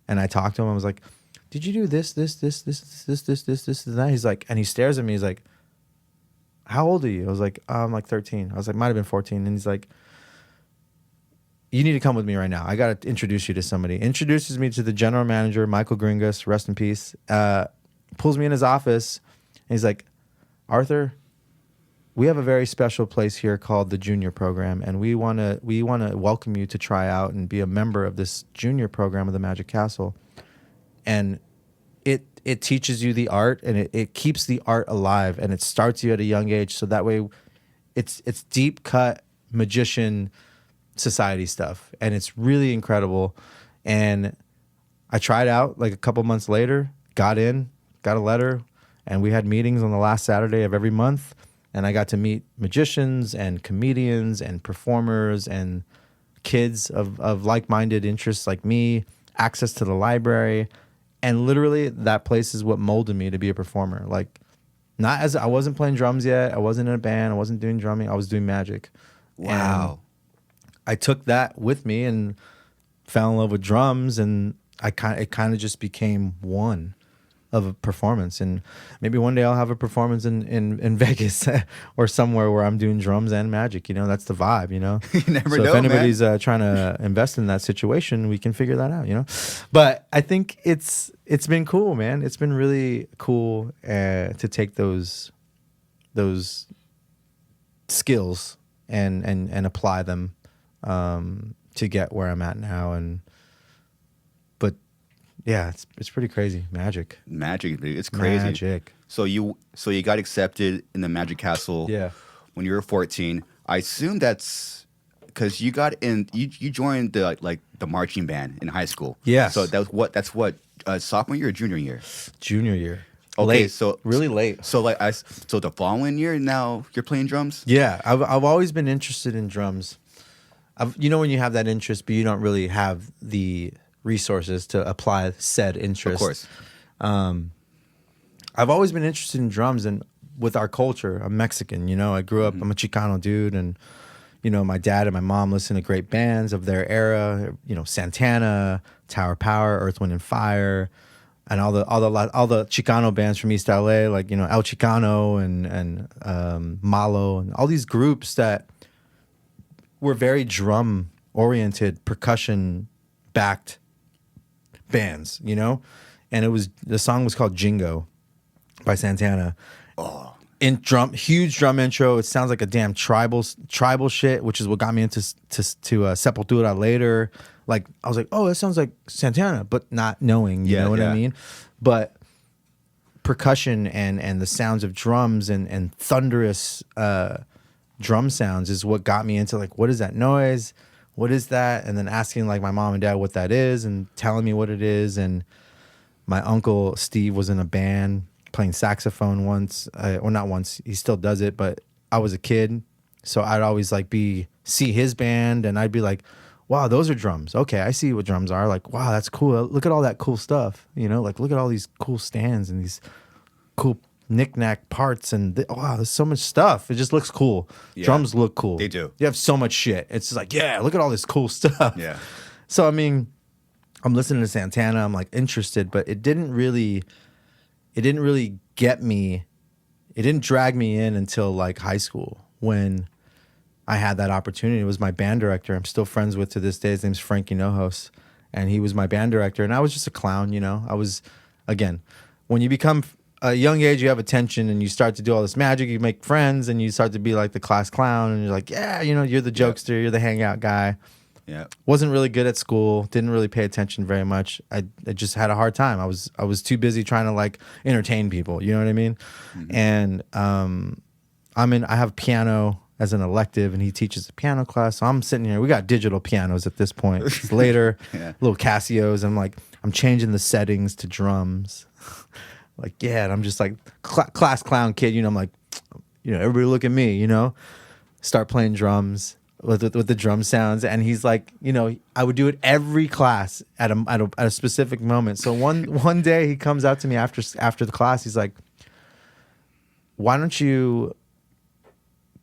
And I talked to him. I was like, did you do this, and that? He's like, and he stares at me. He's like, how old are you? I was like, I'm like 13. I was like, might have been 14. And he's like, you need to come with me right now. I got to introduce you to somebody. Introduces me to the general manager, Michael Gringas, rest in peace. Pulls me in his office. And he's like, Arthur, we have a very special place here called the junior program. And we want to welcome you to try out and be a member of this junior program of the Magic Castle. And it teaches you the art, and it keeps the art alive, and it starts you at a young age. So that way it's deep cut magician society stuff, and it's really incredible. And I tried out like a couple months later, got a letter, and we had meetings on the last Saturday of every month, and I got to meet magicians and comedians and performers and kids of like-minded interests like me, access to the library, and literally that place is what molded me to be a performer. Like, I wasn't playing drums yet, I wasn't in a band, I wasn't doing drumming, I was doing magic. Wow. And I took that with me and fell in love with drums, and it kind of just became one of a performance. And maybe one day I'll have a performance in Vegas or somewhere where I'm doing drums and magic. You know, that's the vibe, you know? You never know, if anybody's man. trying to invest in that situation, we can figure that out, you know? But I think it's been cool, man. It's been really cool to take those skills and apply them to get where I'm at now. But yeah, it's pretty crazy. Magic, dude. It's crazy. Magic. So you got accepted in the Magic Castle. Yeah. When you were 14. I assume that's because you got in. You joined the marching band in high school. Yes. So that's what sophomore year or junior year? Junior year. Okay, late. so really late. So so the following year now you're playing drums? Yeah, I've always been interested in drums. You know when you have that interest, but you don't really have the resources to apply said interest. Of course. I've always been interested in drums, and with our culture, I'm Mexican. You know, I grew up. I'm a Chicano dude, and you know, my dad and my mom listen to great bands of their era. You know, Santana, Tower Power, Earth, Wind and Fire. And all the Chicano bands from East LA, like, you know, El Chicano and Malo, and all these groups that were very drum oriented, percussion backed bands, you know. And the song was called Jingo, by Santana. Huge drum intro. It sounds like a damn tribal shit, which is what got me into Sepultura later. Like I was like, oh, that sounds like Santana, but not knowing, you know what I mean? But percussion and the sounds of drums and thunderous drum sounds is what got me into like, what is that noise? What is that? And then asking like my mom and dad what that is and telling me what it is. And my uncle Steve was in a band playing saxophone once, or not once, he still does it, but I was a kid, so I'd always like see his band and I'd be like, wow, those are drums. Okay, I see what drums are. Like, wow, that's cool. Look at all that cool stuff, you know, like look at all these cool stands and these cool knick-knack parts and wow, there's so much stuff. It just looks cool. Yeah. Drums look cool. They do. You have so much shit. It's just like, yeah, look at all this cool stuff. Yeah. So I mean, I'm listening to Santana, I'm like interested, but it didn't really get me. It didn't drag me in until like high school when I had that opportunity. It was my band director. I'm still friends with to this day. His name's Frankie Nohos, and he was my band director. And I was just a clown, you know. I was, again, when you become a young age, you have attention, and you start to do all this magic. You make friends, and you start to be like the class clown, and you're like, yeah, you know, you're the jokester, you're the hangout guy. Yeah. Wasn't really good at school. Didn't really pay attention very much. I just had a hard time. I was too busy trying to like entertain people. You know what I mean? Mm-hmm. And I have piano as an elective, and he teaches a piano class. So I'm sitting here. We got digital pianos at this point. It's later, little Casios. I'm changing the settings to drums. Like, yeah, and I'm just like class clown kid. You know, I'm like, you know, everybody look at me. You know, start playing drums. With the drum sounds, and he's like, you know, I would do it every class at a specific moment. So one day he comes out to me after the class. He's like, "Why don't you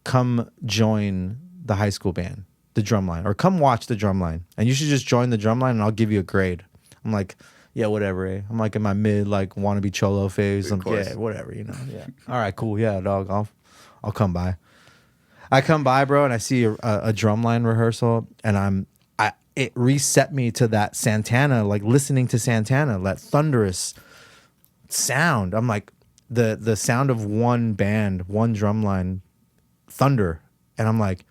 come join the high school band, the Drumline, or come watch the Drumline, and you should just join the Drumline, and I'll give you a grade." I'm like, "Yeah, whatever." Eh? I'm like in my mid like wannabe cholo phase. I'm yeah, whatever, you know. Yeah, all right, cool. Yeah, dog, I'll come by. I come by, bro, and I see a Drumline rehearsal, and it reset me to that Santana, like listening to Santana, that thunderous sound. I'm like, the sound of one band, one Drumline, thunder, and I'm like,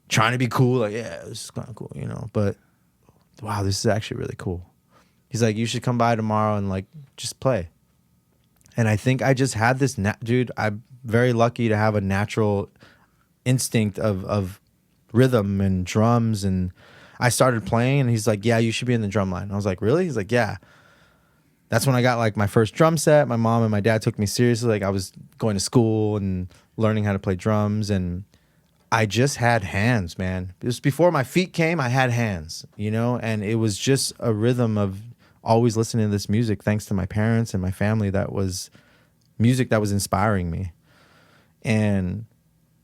trying to be cool, like, yeah, this is kind of cool, you know, but wow, this is actually really cool. He's like, you should come by tomorrow and like just play. And I think I just had this, dude, I'm very lucky to have a natural instinct of rhythm and drums, and I started playing, and he's like, yeah, you should be in the Drumline. I was like, really? He's like, yeah. That's when I got like my first drum set. My mom and my dad took me seriously. Like I was going to school and learning how to play drums, and I just had hands, man. It was before my feet came, I had hands, you know, and it was just a rhythm of always listening to this music thanks to my parents and my family. That was music that was inspiring me. And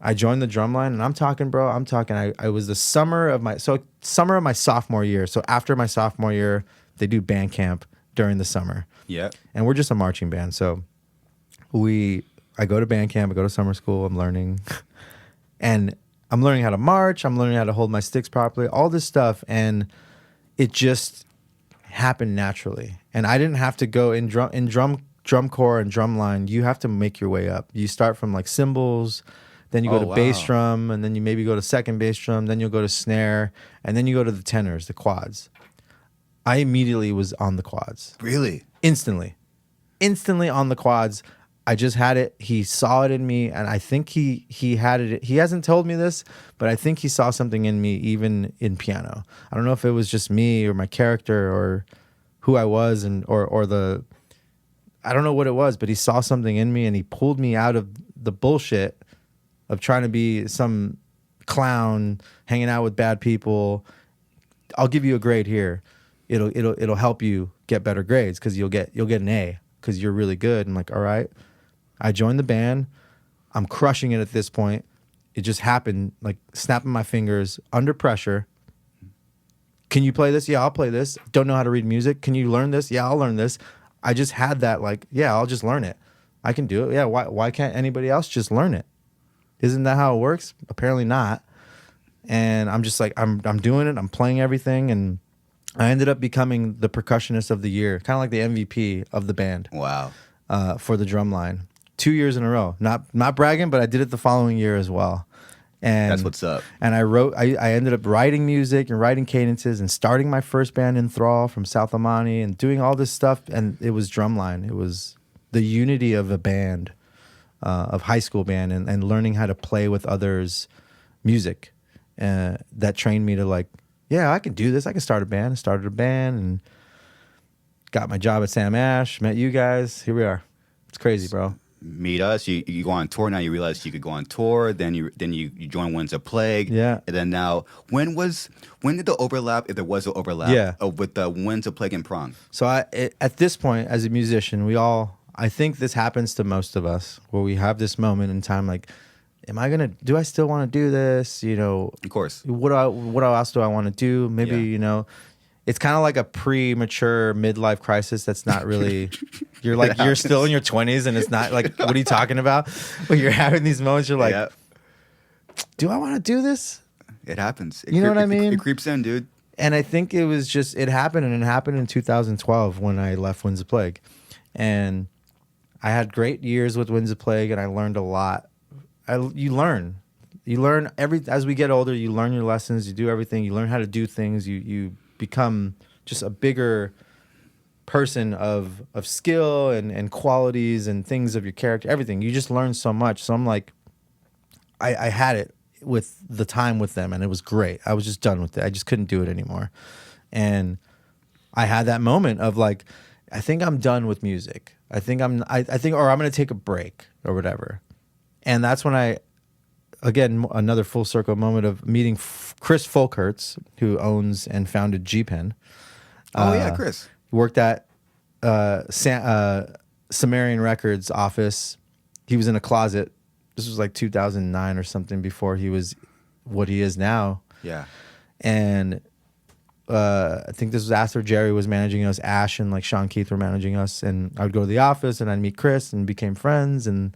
I joined the Drumline, and I'm talking, I was the summer of my sophomore year. So after my sophomore year, they do band camp during the summer. Yeah. And we're just a marching band. So I go to band camp, I go to summer school, I'm learning. And I'm learning how to march, I'm learning how to hold my sticks properly, all this stuff. And it just happened naturally. And I didn't have to go in drum corps and Drumline. You have to make your way up. You start from like cymbals, then you go to bass drum, and then you maybe go to second bass drum, then you'll go to snare, and then you go to the tenors, the quads. I immediately was on the quads. Really? Instantly on the quads. I just had it. He saw it in me, and I think he had it. He hasn't told me this, but I think he saw something in me even in piano. I don't know if it was just me or my character or who I was, and or the, I don't know what it was, but he saw something in me, and he pulled me out of the bullshit of trying to be some clown hanging out with bad people. I'll give you a grade here. It'll help you get better grades because you'll get an A because you're really good. I'm like, all right. I joined the band. I'm crushing it at this point. It just happened, like snapping my fingers under pressure. Can you play this? Yeah, I'll play this. Don't know how to read music. Can you learn this? Yeah, I'll learn this. I just had that, like, yeah, I'll just learn it. I can do it. Yeah, why can't anybody else just learn it? Isn't that how it works? Apparently not. And I'm just like, I'm doing it. I'm playing everything. And I ended up becoming the percussionist of the year, kind of like the MVP of the band. Wow. for the Drumline. 2 years in a row. Not bragging, but I did it the following year as well. And That's what's up. And I ended up writing music and writing cadences and starting my first band in Thrall from South Amani and doing all this stuff. And it was Drumline. It was the unity of a band, of high school band, and learning how to play with others' music. That trained me to like, yeah, I can do this. I can start a band. I started a band and got my job at Sam Ash. Met you guys. Here we are. It's crazy, bro. Meet us. You go on tour now. You realize you could go on tour. Then you join Winds of Plague. Yeah. And then now, when did the overlap? If there was an overlap, Yeah. With the Winds of Plague and Prong. So at this point, as a musician, I think this happens to most of us, where we have this moment in time, like, do I still want to do this? You know, Of course. what else do I want to do? Maybe, Yeah. you know, it's kind of like a premature midlife crisis. That's not really, you're like, you're still in your 20s and it's not like, what are you talking about? But you're having these moments, you're like, Yeah. do I want to do this? It happens. You know what I mean? It creeps in, dude. And I think it happened, and it happened in 2012 when I left Winds of Plague. And I had great years with Winds of Plague, and I learned a lot. You learn as we get older, you learn your lessons, you do everything, you learn how to do things, you become just a bigger person of skill and qualities and things of your character, everything. You just learn so much. So I'm like, I had it with the time with them, and it was great. I was just done with it. I just couldn't do it anymore. And I had that moment of like, I think I'm done with music. I think or I'm going to take a break or whatever. And that's when again, another full circle moment of meeting Chris Folkerts, who owns and founded GPEN. Oh yeah, Chris. Worked at Sumerian Records office. He was in a closet. This was like 2009 or something, before he was what he is now. Yeah. And I think this was after Jerry was managing us. Ash and like Sean Keith were managing us. And I would go to the office and I'd meet Chris and became friends. And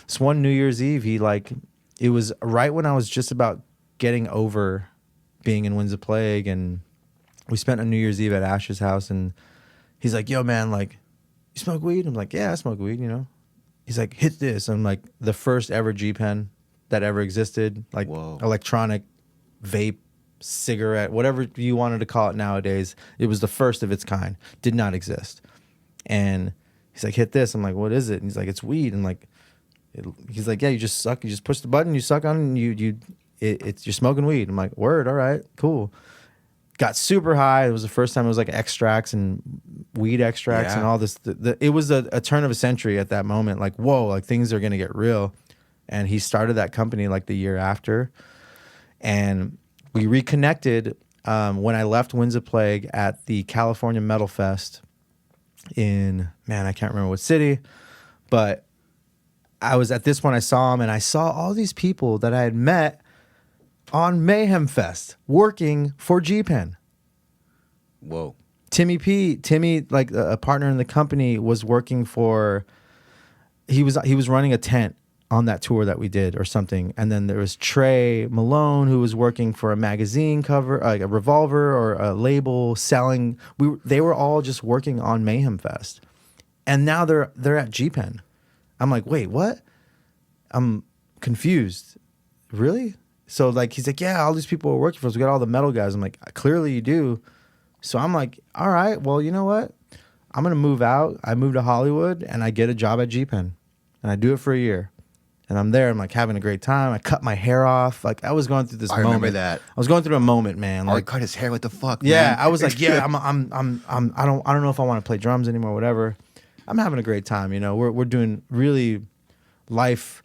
this one New Year's Eve, it was right when I was just about getting over being in Winds of Plague. And we spent a New Year's Eve at Ash's house. And he's like, yo, man, like, you smoke weed? I'm like, yeah, I smoke weed, you know? He's like, hit this. I'm like, the first ever GPEN that ever existed, like Whoa. electronic vape, cigarette, whatever you wanted to call it nowadays. It was the first of its kind. Did not exist. And he's like, hit this. I'm like, what is it? And he's like, it's weed. And like, he's like, yeah, you just suck. You just push the button, you suck on it, and you're smoking weed. I'm like, word, all right, cool. Got super high. It was the first time it was like extracts and weed extracts and all this. It was a turn of a century at that moment. Like, whoa, like things are going to get real. And he started that company like the year after. And we reconnected when I left Winds of Plague at the California Metal Fest in, man, I can't remember what city. But I was at this one, I saw him, and I saw all these people that I had met on Mayhem Fest working for GPEN. Whoa. Timmy, like a partner in the company, was working for, he was running a tent on that tour that we did or something. And then there was Trey Malone, who was working for a magazine cover, like a Revolver or a label selling. They were all just working on Mayhem Fest. And now they're at GPEN. I'm like, wait, what? I'm confused. Really? So like, he's like, yeah, all these people are working for us. We got all the metal guys. I'm like, clearly you do. So I'm like, all right, well, you know what? I'm going to move out. I move to Hollywood and I get a job at GPEN. And I do it for a year. And I'm there. I'm like having a great time. I cut my hair off. Like I was going through this moment. I remember that. I was going through a moment, man. Like, Like, cut his hair. What the fuck? yeah, man? I was like, yeah, I don't know if I want to play drums anymore, whatever. I'm having a great time. You know, we're doing really life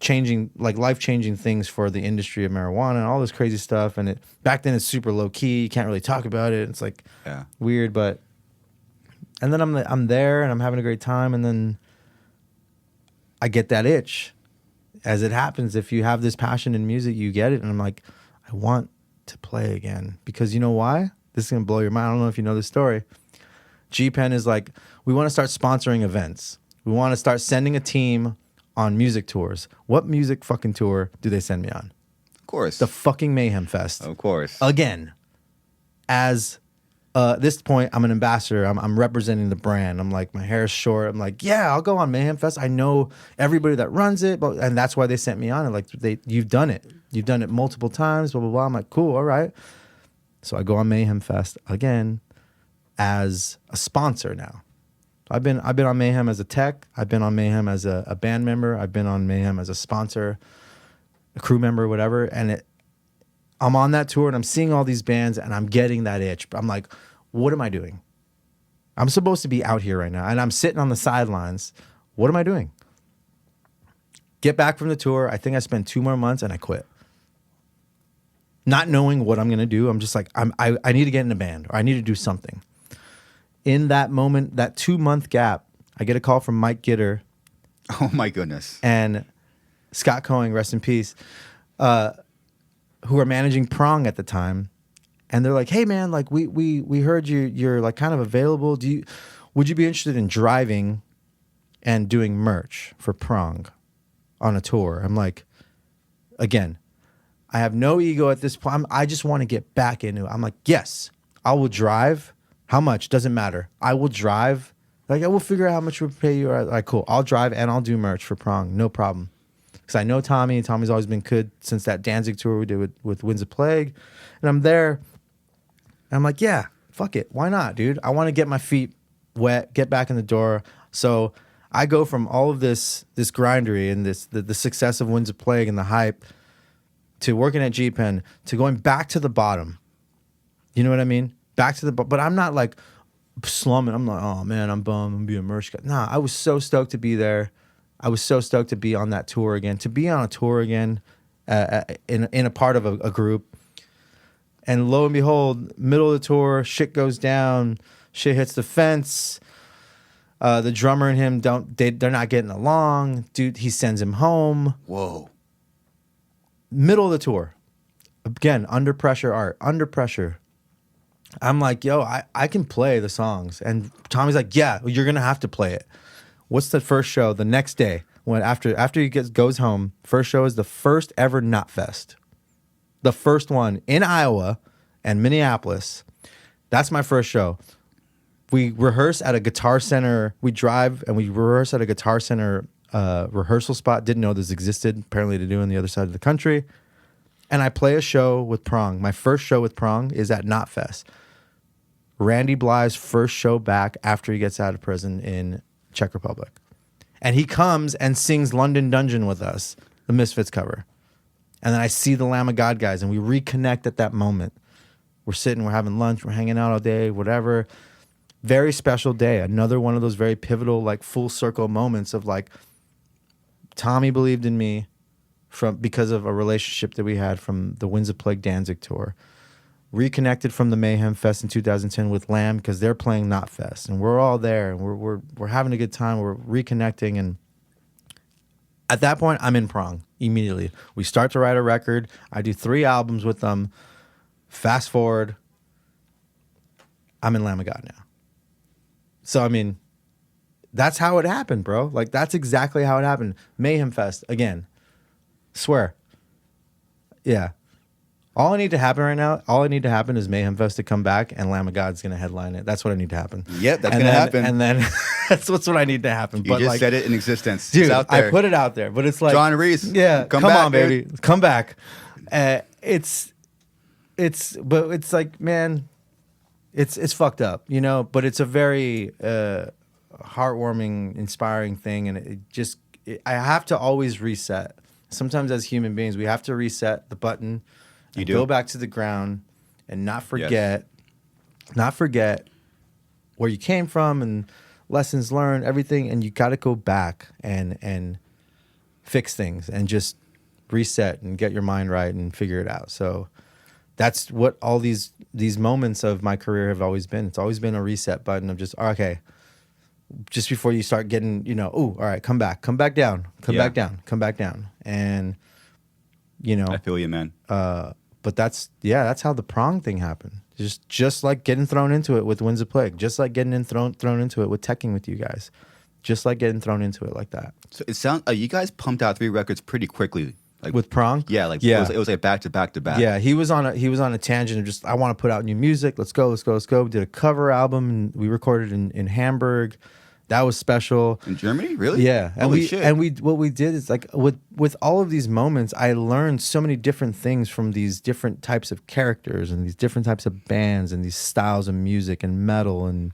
changing things for the industry of marijuana and all this crazy stuff. And back then it's super low key. You can't really talk about it. It's like weird, and then I'm there and I'm having a great time. And then I get that itch, as it happens. If you have this passion in music, you get it. And I'm like, I want to play again, because you know why? This is going to blow your mind. I don't know if you know this story. GPEN is like, we want to start sponsoring events. We want to start sending a team on music tours. What music fucking tour do they send me on? Of course. The fucking Mayhem Fest. Of course. Again. As At this point, I'm an ambassador. I'm representing the brand. I'm like, my hair's short. I'm like, yeah, I'll go on Mayhem Fest. I know everybody that runs it, and that's why they sent me on it. Like, you've done it. You've done it multiple times, blah, blah, blah. I'm like, cool, all right. So I go on Mayhem Fest again as a sponsor now. I've been on Mayhem as a tech. I've been on Mayhem as a band member. I've been on Mayhem as a sponsor, a crew member, whatever. And I'm on that tour and I'm seeing all these bands and I'm getting that itch. I'm like, what am I doing? I'm supposed to be out here right now and I'm sitting on the sidelines. What am I doing? Get back from the tour. I think I spent 2 more months and I quit. Not knowing what I'm going to do. I'm just like, I need to get in a band or I need to do something. In that moment, that 2-month gap, I get a call from Mike Gitter. Oh my goodness. And Scott Coing, rest in peace, who are managing Prong at the time. And they're like, hey man, like we heard you're like kind of available. Would you be interested in driving and doing merch for Prong on a tour? I'm like, again, I have no ego at this point. I just want to get back into it. I'm like, yes, I will drive. How much? Doesn't matter. I will drive. Like, I will figure out how much we'll pay you. All right, cool. I'll drive and I'll do merch for Prong. No problem. Because I know Tommy. Tommy's always been good since that Danzig tour we did with Winds of Plague. And I'm there. And I'm like, yeah, fuck it. Why not, dude? I want to get my feet wet, get back in the door. So I go from all of this grindery and the success of Winds of Plague and the hype to working at GPEN to going back to the bottom. You know what I mean? Back to the bottom. But I'm not like slumming. I'm like, oh man, I'm bummed. I'm gonna be a merch guy. Nah, I was so stoked to be there. I was so stoked to be on that tour again, to be on a tour again, in a part of a group. And lo and behold, middle of the tour, shit goes down, shit hits the fence. The drummer and him they're not getting along. Dude, he sends him home. Whoa. Middle of the tour. Again, under pressure art, under pressure. I'm like, yo, I can play the songs. And Tommy's like, yeah, you're going to have to play it. What's the first show? The next day, when after he goes home, first show is the first ever Knotfest. The first one in Iowa and Minneapolis. That's my first show. We rehearse at a Guitar Center. We drive and we rehearse at a Guitar Center rehearsal spot. Didn't know this existed. Apparently they do on the other side of the country. And I play a show with Prong. My first show with Prong is at Knotfest. Randy Blythe's first show back after he gets out of prison in Czech Republic. And he comes and sings London Dungeon with us, the Misfits cover. And then I see the Lamb of God guys and we reconnect at that moment. We're sitting, we're having lunch, we're hanging out all day, whatever. Very special day. Another one of those very pivotal, like full circle moments of like, Tommy believed in me because of a relationship that we had from the Winds of Plague Danzig tour. Reconnected from the Mayhem Fest in 2010 with Lamb because they're playing Knotfest. And we're all there and we're having a good time. We're reconnecting. And at that point, I'm in Prong immediately. We start to write a record. I do 3 albums with them. Fast forward, I'm in Lamb of God now. So, I mean, that's how it happened, bro. Like, that's exactly how it happened. Mayhem Fest, again. Swear. Yeah. All I need to happen is Mayhem Fest to come back and Lamb of God's going to headline it. That's what I need to happen. Yep, that's going to happen. And then that's what I need to happen. You just said it in existence. Dude, it's out there. I put it out there, but it's like John Reese. Yeah, come back, on, baby. Dude. Come back. It's like, man, it's fucked up, you know, but it's a very heartwarming, inspiring thing. And I have to always reset. Sometimes as human beings, we have to reset the button. You do. Go back to the ground and not forget where you came from and lessons learned, everything. And you got to go back and fix things and just reset and get your mind right and figure it out. So that's what all these moments of my career have always been. It's always been a reset button of just, okay, just before you start getting, you know, all right, come back down, back down. And, you know. I feel you, man. But that's how the Prong thing happened. Just like getting thrown into it with Winds of Plague. Just like getting thrown into it with teching with you guys. Just like getting thrown into it like that. So it sounds you guys pumped out 3 records pretty quickly. Like with Prong. Yeah, like yeah. it was like back to back to back. Yeah, he was on a tangent of just I want to put out new music. Let's go. We did a cover album and we recorded in Hamburg. That was special. In Germany, really? Yeah, and Holy shit. what we did is like with all of these moments, I learned so many different things from these different types of characters and these different types of bands and these styles of music and metal, and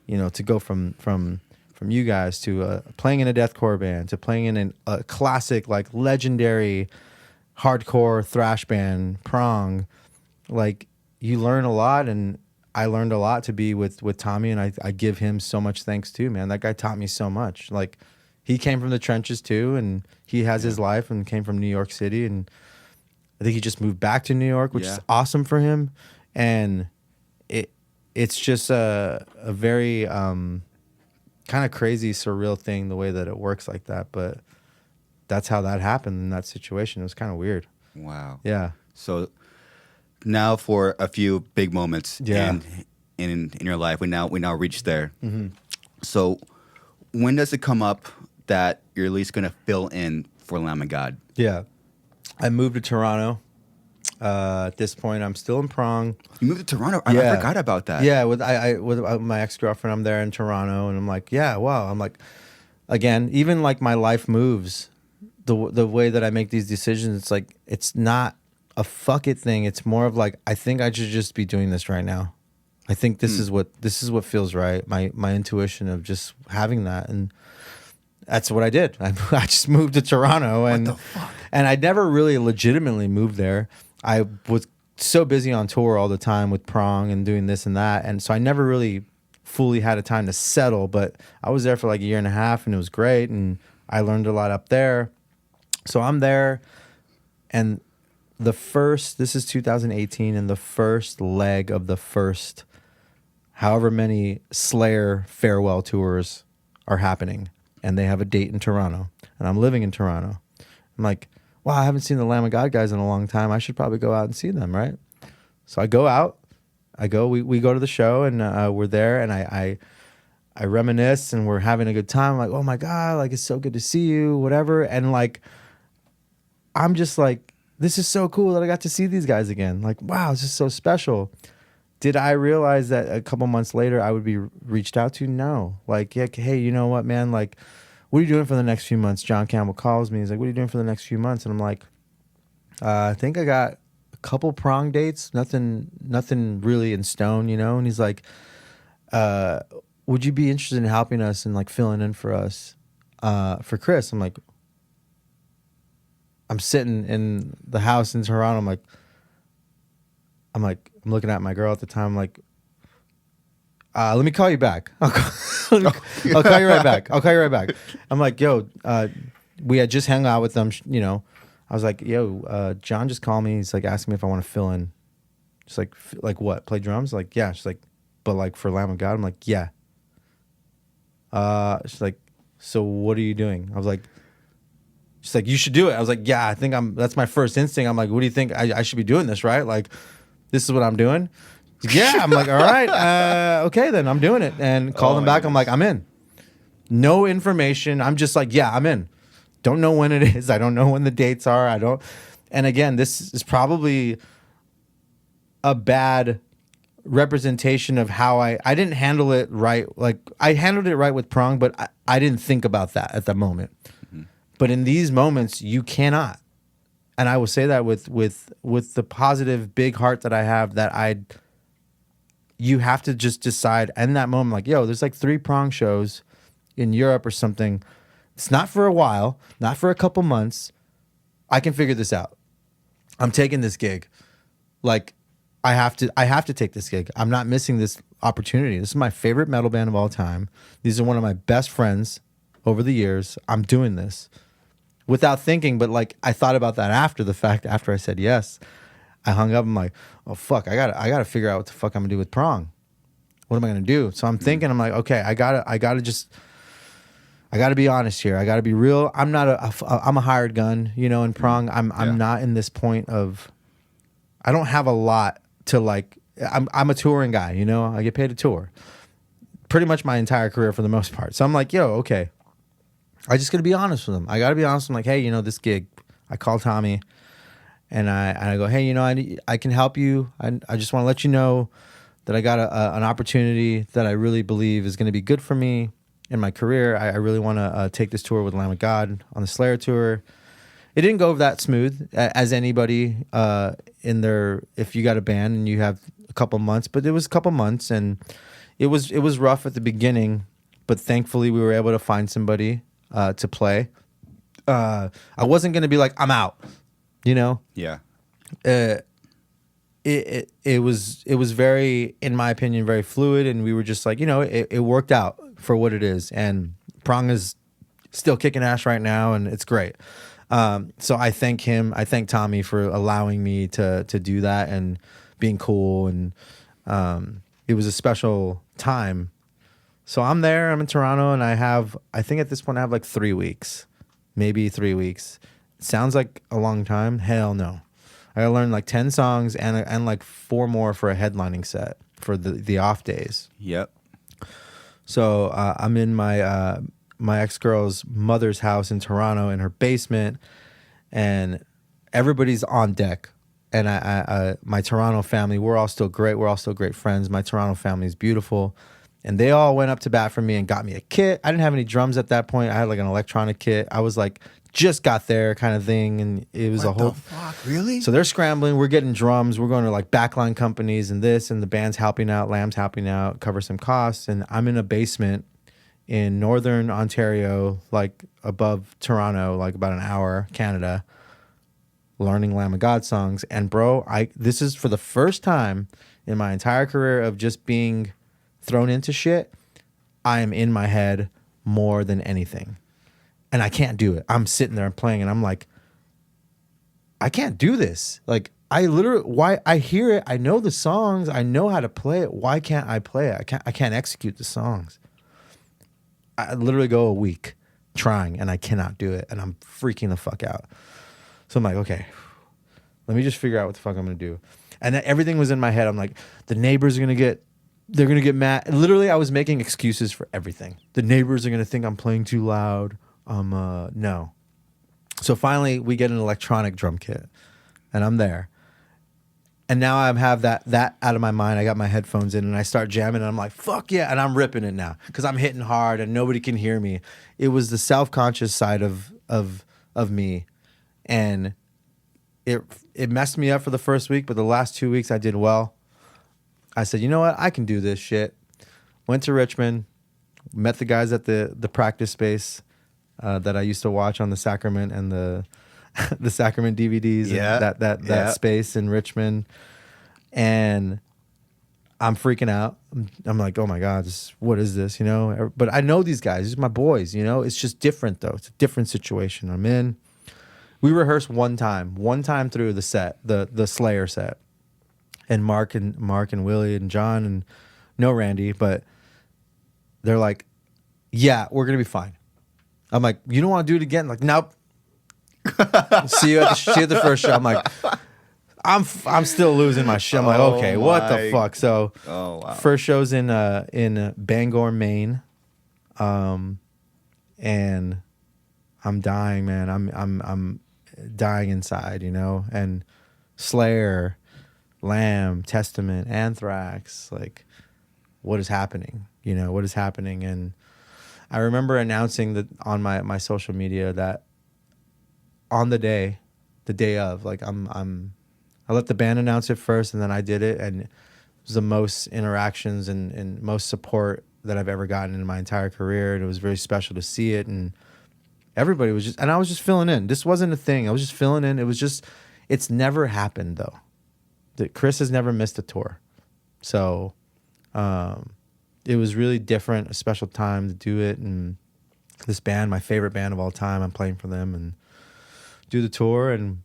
to go from you guys to playing in a deathcore band to playing in a classic, like legendary hardcore thrash band, Prong. Like, you learn a lot, and I learned a lot to be with Tommy, and I give him so much thanks too, man. That guy taught me so much. Like, he came from the trenches too, and he has his life and came from New York City, and I think he just moved back to New York, which is awesome for him. And it's just a very kind of crazy, surreal thing, the way that it works like that. But that's how that happened in that situation. It was kind of weird. Wow. Yeah. So now for a few big moments Yeah. in your life, we now reached there. Mm-hmm. So when does it come up that you're at least going to fill in for Lamb of God? Yeah. I moved to Toronto. At this point, I'm still in Prong. You moved to Toronto? I forgot about that. Yeah, with my ex-girlfriend, I'm there in Toronto, and I'm like, yeah, wow. I'm like, again, even like my life moves, the way that I make these decisions, it's like, it's not a fuck it thing. It's more of like, I think I should just be doing this right now. I think this is what feels right. My intuition of just having that, and that's what I did. I just moved to Toronto, and I never really legitimately moved there. I was so busy on tour all the time with Prong and doing this and that, and so I never really fully had a time to settle. But I was there for like a year and a half, and it was great, and I learned a lot up there. So I'm there, and this is 2018, and the first leg of the first however many Slayer farewell tours are happening, and they have a date in Toronto, and I'm living in Toronto. I'm like, wow, I haven't seen the Lamb of God guys in a long time. I should probably go out and see them, right? So I go out. We go to the show, and we're there, and I reminisce, and we're having a good time. I'm like, oh my God, like, it's so good to see you, whatever. And like, I'm just like, this is so cool that I got to see these guys again. Like, wow, this is so special. Did I realize that a couple months later I would be reached out to? No. Like, yeah, hey, you know what, man? Like, what are you doing for the next few months? John Campbell calls me. He's like, what are you doing for the next few months? And I'm like, I think I got a couple Prong dates. Nothing really in stone, And he's like, would you be interested in helping us and like filling in for us for Chris? I'm like, I'm sitting in the house in Toronto. I'm looking at my girl at the time. I'm like, let me call you back. I'll call you right back. I'm like, yo, we had just hung out with them. I was like, yo, John just called me. He's like asking me if I want to fill in. She's like what? Play drums? Like, yeah. She's like, but like for Lamb of God? I'm like, yeah. She's like, so what are you doing? I was like, she's like, you should do it. I was like, yeah, I think that's my first instinct. I'm like, what do you think? I should be doing this, right? Like, this is what I'm doing. Yeah, I'm like, all right, okay, then I'm doing it. And call them back. I'm like, I'm in. No information. I'm just like, yeah, I'm in. Don't know when it is. I don't know when the dates are. And again, this is probably a bad representation of how I didn't handle it right. Like, I handled it right with Prong, but I didn't think about that at the moment. Mm-hmm. But in these moments, you cannot. And I will say that with the positive big heart that I have, that you have to just decide in that moment, like, yo, there's like 3 Prong shows in Europe or something. It's not for a while, not for a couple months. I can figure this out. I'm taking this gig. Like, I have to take this gig. I'm not missing this opportunity. This is my favorite metal band of all time. These are one of my best friends over the years. I'm doing this without thinking, but like, I thought about that after the fact, after I said yes. I hung up. I'm like, oh fuck, I gotta figure out what the fuck I'm gonna do with Prong. What am I gonna do? So I'm thinking, I'm like, okay, I gotta be honest here. I gotta be real. I'm a hired gun, in Prong. I'm not in this point of, I don't have a lot to like. I'm a touring guy, I get paid to tour pretty much my entire career for the most part. So I'm like, yo, okay, I just gotta be honest with them. I gotta be honest with them, like, hey, this gig, I call Tommy, and I go, hey, I can help you. I just want to let you know that I got an opportunity that I really believe is going to be good for me in my career. I really want to take this tour with Lamb of God on the Slayer tour. It didn't go that smooth as anybody in there. If you got a band and you have a couple months, but it was a couple months, and it was rough at the beginning, but thankfully we were able to find somebody to play. I wasn't gonna be like, I'm out, Yeah. It was very, in my opinion, very fluid, and we were just like, it worked out for what it is, and Prong is still kicking ass right now, and it's great. So I thank him. I thank Tommy for allowing me to do that and being cool. And it was a special time. So I'm there. I'm in Toronto, and I think at this point I have like 3 weeks, maybe 3 weeks. Sounds like a long time. Hell no. I learned like 10 songs and like 4 more for a headlining set for the off days. Yep. So I'm in my ex-girl's mother's house in Toronto in her basement, and everybody's on deck. And my Toronto family, we're all still great. We're all still great friends. My Toronto family is beautiful. And they all went up to bat for me and got me a kit. I didn't have any drums at that point. I had like an electronic kit. I was like, just got there kind of thing. And it was What the fuck? Really? So they're scrambling. We're getting drums. We're going to like backline companies and this, and the band's helping out. Lamb's helping out, cover some costs. And I'm in a basement in northern Ontario, like above Toronto, like about an hour, Canada, learning Lamb of God songs. And bro, this is for the first time in my entire career of just being thrown into shit. I am in my head more than anything. And I can't do it. I'm sitting there and playing, and I'm like, I can't do this. Like, why I hear it, I know the songs, I know how to play it. Why can't I play it? I can't execute the songs. I literally go a week trying, and I cannot do it, and I'm freaking the fuck out. So I'm like, okay, let me just figure out what the fuck I'm gonna do. And then everything was in my head. I'm like, the neighbors are gonna get mad. And literally, I was making excuses for everything. The neighbors are gonna think I'm playing too loud. No. So finally, we get an electronic drum kit, and I'm there. And now I have that out of my mind. I got my headphones in, and I start jamming, and I'm like, fuck yeah. And I'm ripping it now because I'm hitting hard and nobody can hear me. It was the self-conscious side of me. And it messed me up for the first week, but the last 2 weeks I did well. I said, you know what? I can do this shit. Went to Richmond, met the guys at the practice space that I used to watch on the Sacrament and the Sacrament DVDs. Yeah. And that space in Richmond. And I'm freaking out. I'm like, oh my God, what is this? But I know these guys. These are my boys, It's just different though. It's a different situation I'm in. We rehearsed one time through the set, the Slayer set. And Mark and Willie and John and no Randy, but they're like, yeah, we're gonna be fine. I'm like, you don't want to do it again? Like, nope. See you at the first show. I'm like, I'm still losing my shit. I'm like, okay, what the fuck? So, first show's in Bangor, Maine, and I'm dying, man. I'm dying inside, And Slayer, Lamb, Testament, Anthrax, like, what is happening? What is happening? And I remember announcing that on my social media that on the day of, like, I let the band announce it first, and then I did it, and it was the most interactions and most support that I've ever gotten in my entire career, and it was very special to see it, and everybody was just, and I was just filling in. This wasn't a thing. I was just filling in. It was just, it's never happened though. Chris has never missed a tour, so it was really different, a special time to do it, and this band, my favorite band of all time, I'm playing for them and do the tour, and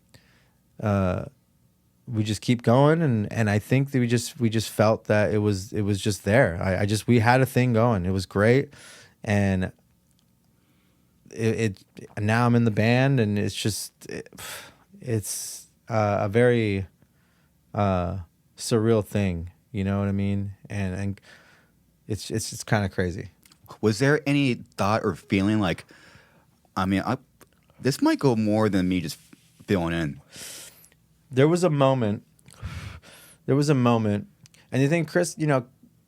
we just keep going, and I think that we just felt that it was just there. We had a thing going. It was great, and it now I'm in the band, and it's just it's a very surreal thing, you know what I mean? And it's kind of crazy. Was there any thought or feeling like, I mean, this might go more than me just feeling in? There was a moment, and you think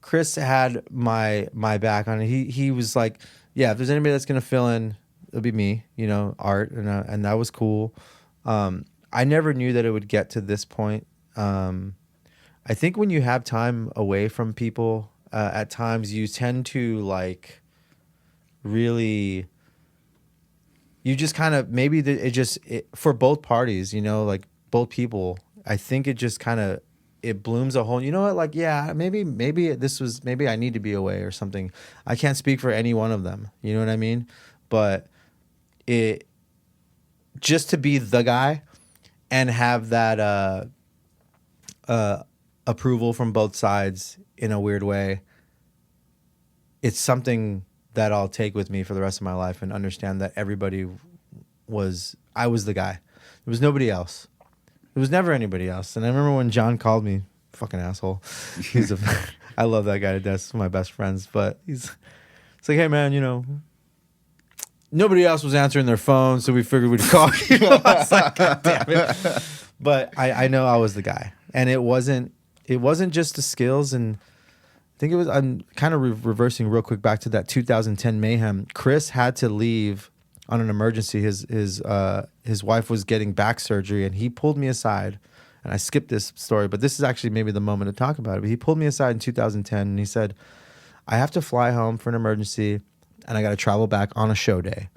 Chris had my back on it. He was like, yeah, if there's anybody that's gonna fill in, it'll be me, Art, and that was cool. I never knew that it would get to this point. I think when you have time away from people, at times you tend to like really, you just kind of, maybe for both parties, like both people, I think it just kind of, it blooms a whole, like, yeah, maybe I need to be away or something. I can't speak for any one of them. You know what I mean? But it, just to be the guy and have that, approval from both sides in a weird way, it's something that I'll take with me for the rest of my life and understand that I was the guy. There was nobody else. There was never anybody else. And I remember when John called me, fucking asshole. I love that guy to death. He's one of my best friends, but it's like, hey man, nobody else was answering their phone, so we figured we'd call you. I was like, God damn it. But I know I was the guy. And it wasn't just the skills, and I think it was, I'm kind of reversing real quick back to that 2010 Mayhem. Chris had to leave on an emergency. His wife was getting back surgery, and he pulled me aside, and I skipped this story, but this is actually maybe the moment to talk about it. But he pulled me aside in 2010, and he said, I have to fly home for an emergency, and I got to travel back on a show day.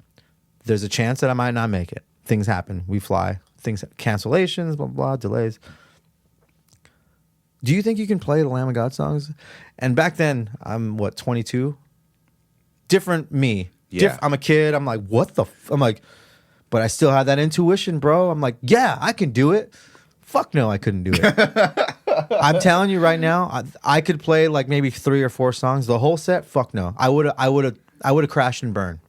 There's a chance that I might not make it. Things happen. We fly. Cancellations, blah, blah, delays. Do you think you can play the Lamb of God songs? And back then, I'm 22? Different me. Yeah. I'm a kid. I'm like, what the I'm like, but I still had that intuition, bro. I'm like, yeah, I can do it. Fuck no, I couldn't do it. I'm telling you right now, I could play like maybe 3 or 4 songs. The whole set, fuck no. I would have crashed and burned.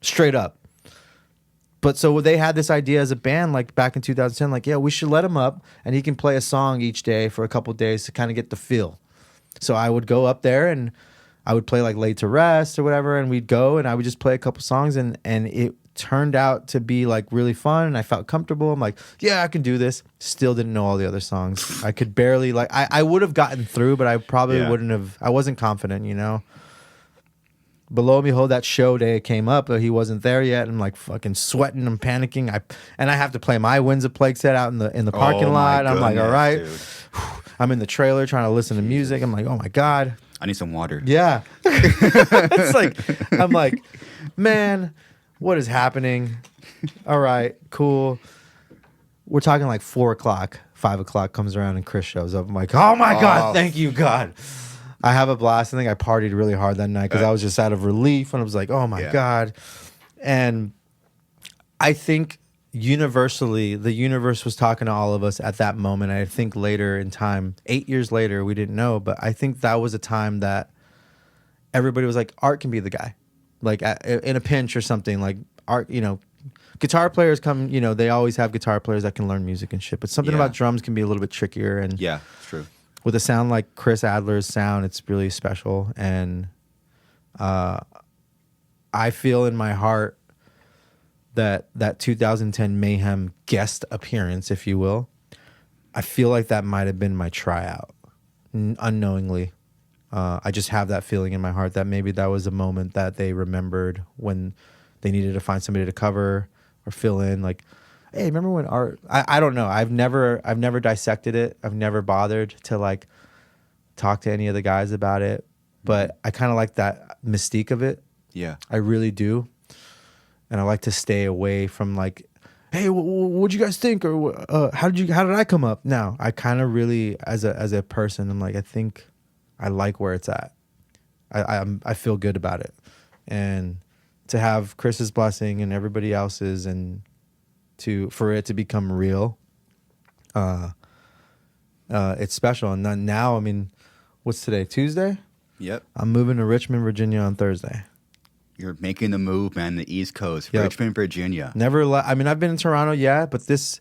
Straight up. But so they had this idea as a band, like back in 2010, like, yeah, we should let him up and he can play a song each day for a couple of days to kind of get the feel. So I would go up there and I would play like Laid to Rest or whatever, and we'd go and I would just play a couple songs, and it turned out to be like really fun, and I felt comfortable. I'm like, yeah, I can do this. Still didn't know all the other songs. I could barely, like, I would have gotten through, but I probably wouldn't have, I wasn't confident, But lo and behold, that show day came up, but he wasn't there yet. I'm like fucking sweating, I'm panicking. I have to play my Winds of Plague set out in the parking lot. I'm like, all right. Dude. I'm in the trailer trying to listen to music. I'm like, oh my God. I need some water. Yeah. It's like, I'm like, man, what is happening? All right, cool. We're talking like 4 o'clock, 5 o'clock comes around and Chris shows up. I'm like, oh my God, thank you, God. I have a blast. I think I partied really hard that night because I was just out of relief, and I was like, oh my God. And I think universally, the universe was talking to all of us at that moment. I think later in time, 8 years later, we didn't know, but I think that was a time that everybody was like, Art can be the guy. Like in a pinch or something, like Art, guitar players come, they always have guitar players that can learn music and shit, but something about drums can be a little bit trickier. And yeah, true. With a sound like Chris Adler's sound, it's really special. And I feel in my heart that 2010 Mayhem guest appearance, if you will, I feel like that might have been my tryout, unknowingly. I just have that feeling in my heart that maybe that was a moment that they remembered when they needed to find somebody to cover or fill in. Like, hey, remember when Art? I don't know. I've never dissected it. I've never bothered to like talk to any of the guys about it. But I kind of like that mystique of it. Yeah, I really do. And I like to stay away from like, hey, what'd you guys think, or how did I come up? Now I kind of really, as a person, I'm like, I think I like where it's at. I feel good about it, and to have Chris's blessing and everybody else's, and for it to become real, it's special. And then now, I mean, what's today? Tuesday? Yep. I'm moving to Richmond, Virginia on Thursday. You're making the move, man. The East Coast, Yep. Richmond, Virginia. I mean, I've been in Toronto, but this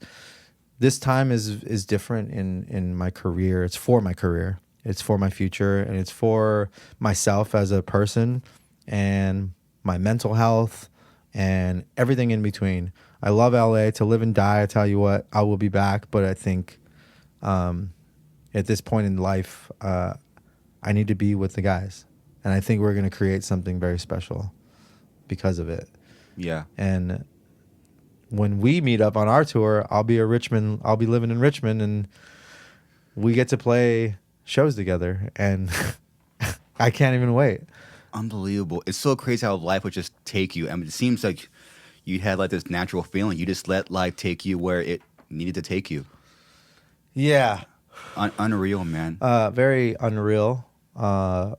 time is different in my career. It's for my career. It's for my future, and it's for myself as a person and my mental health and everything in between. I love LA to live and die. I tell you what, I will be back. But I think at this point in life, I need to be with the guys. And I think we're going to create something very special because of it. Yeah. And when we meet up on our tour, I'll be living in Richmond, and we get to play shows together. And I can't even wait. Unbelievable. It's so crazy how life would just take you. I mean, it seems like you had like this natural feeling. You just let life take you where it needed to take you. Yeah. Unreal, man. Very unreal. I'm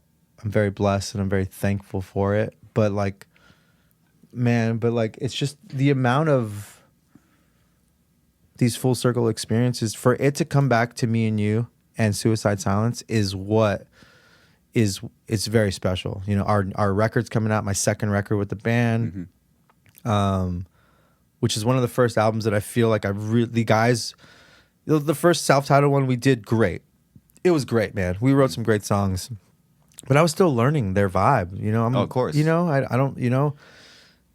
very blessed and I'm very thankful for it. But like, man, it's just the amount of these full circle experiences for it to come back to me and you and Suicide Silence is what it's very special. You know, our record's coming out, my second record with the band, which is one of the first albums that I feel like the guys, the first self-titled one we did great. It was great, man. We wrote some great songs, but I was still learning their vibe. You know, of course. You know, I don't. You know,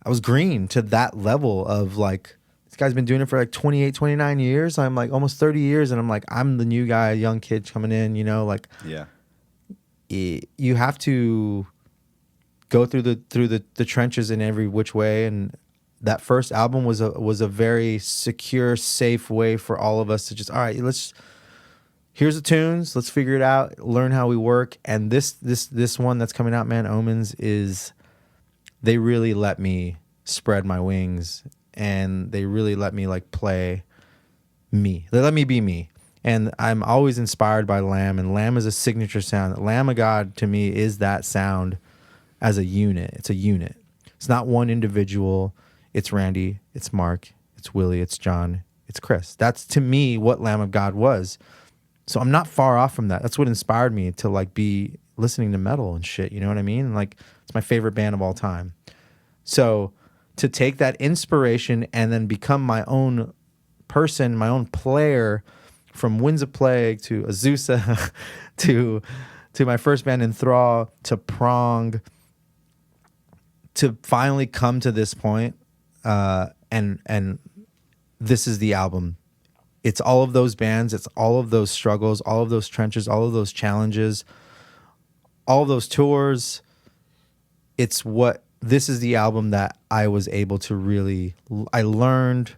I was green to that level of like, this guy's been doing it for like 28, 29 years. I'm like almost 30 years, and I'm like, I'm the new guy, young kid coming in. You know, like, yeah. You have to go through the trenches in every which way, and that first album was a very secure, safe way for all of us to just, all right, here's the tunes, let's figure it out, learn how we work. And this one that's coming out, man, OMENS, they really let me spread my wings, and they really let me like play me. They let me be me. And I'm always inspired by Lamb, and Lamb is a signature sound. Lamb of God to me is that sound as a unit. It's a unit. It's not one individual. It's Randy, it's Mark, it's Willie, it's John, it's Chris. That's to me what Lamb of God was. So I'm not far off from that. That's what inspired me to like be listening to metal and shit. You know what I mean? Like, it's my favorite band of all time. So to take that inspiration and then become my own person, my own player, from Winds of Plague to Azusa to my first band Enthrall to Prong, to finally come to this point, and this is the album. It's all of those bands, it's all of those struggles, all of those trenches, all of those challenges, all of those tours. This is the album that I was able to really, I learned.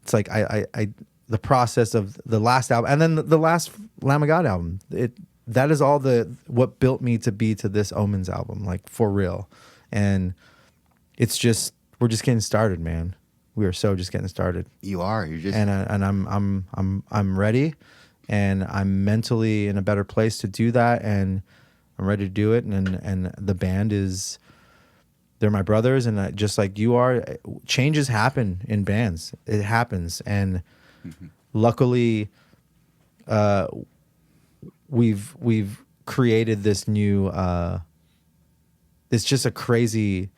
It's like the process of the last album, and then the last Lamb of God album. That is all what built me to be to this OMENS album, like for real. And it's just, we're just getting started, man. We are so just getting started. You are. You're just. And I'm ready, and I'm mentally in a better place to do that, and I'm ready to do it. And the band they're my brothers, and just like you are, changes happen in bands. It happens, and luckily, we've created this new. It's just a crazy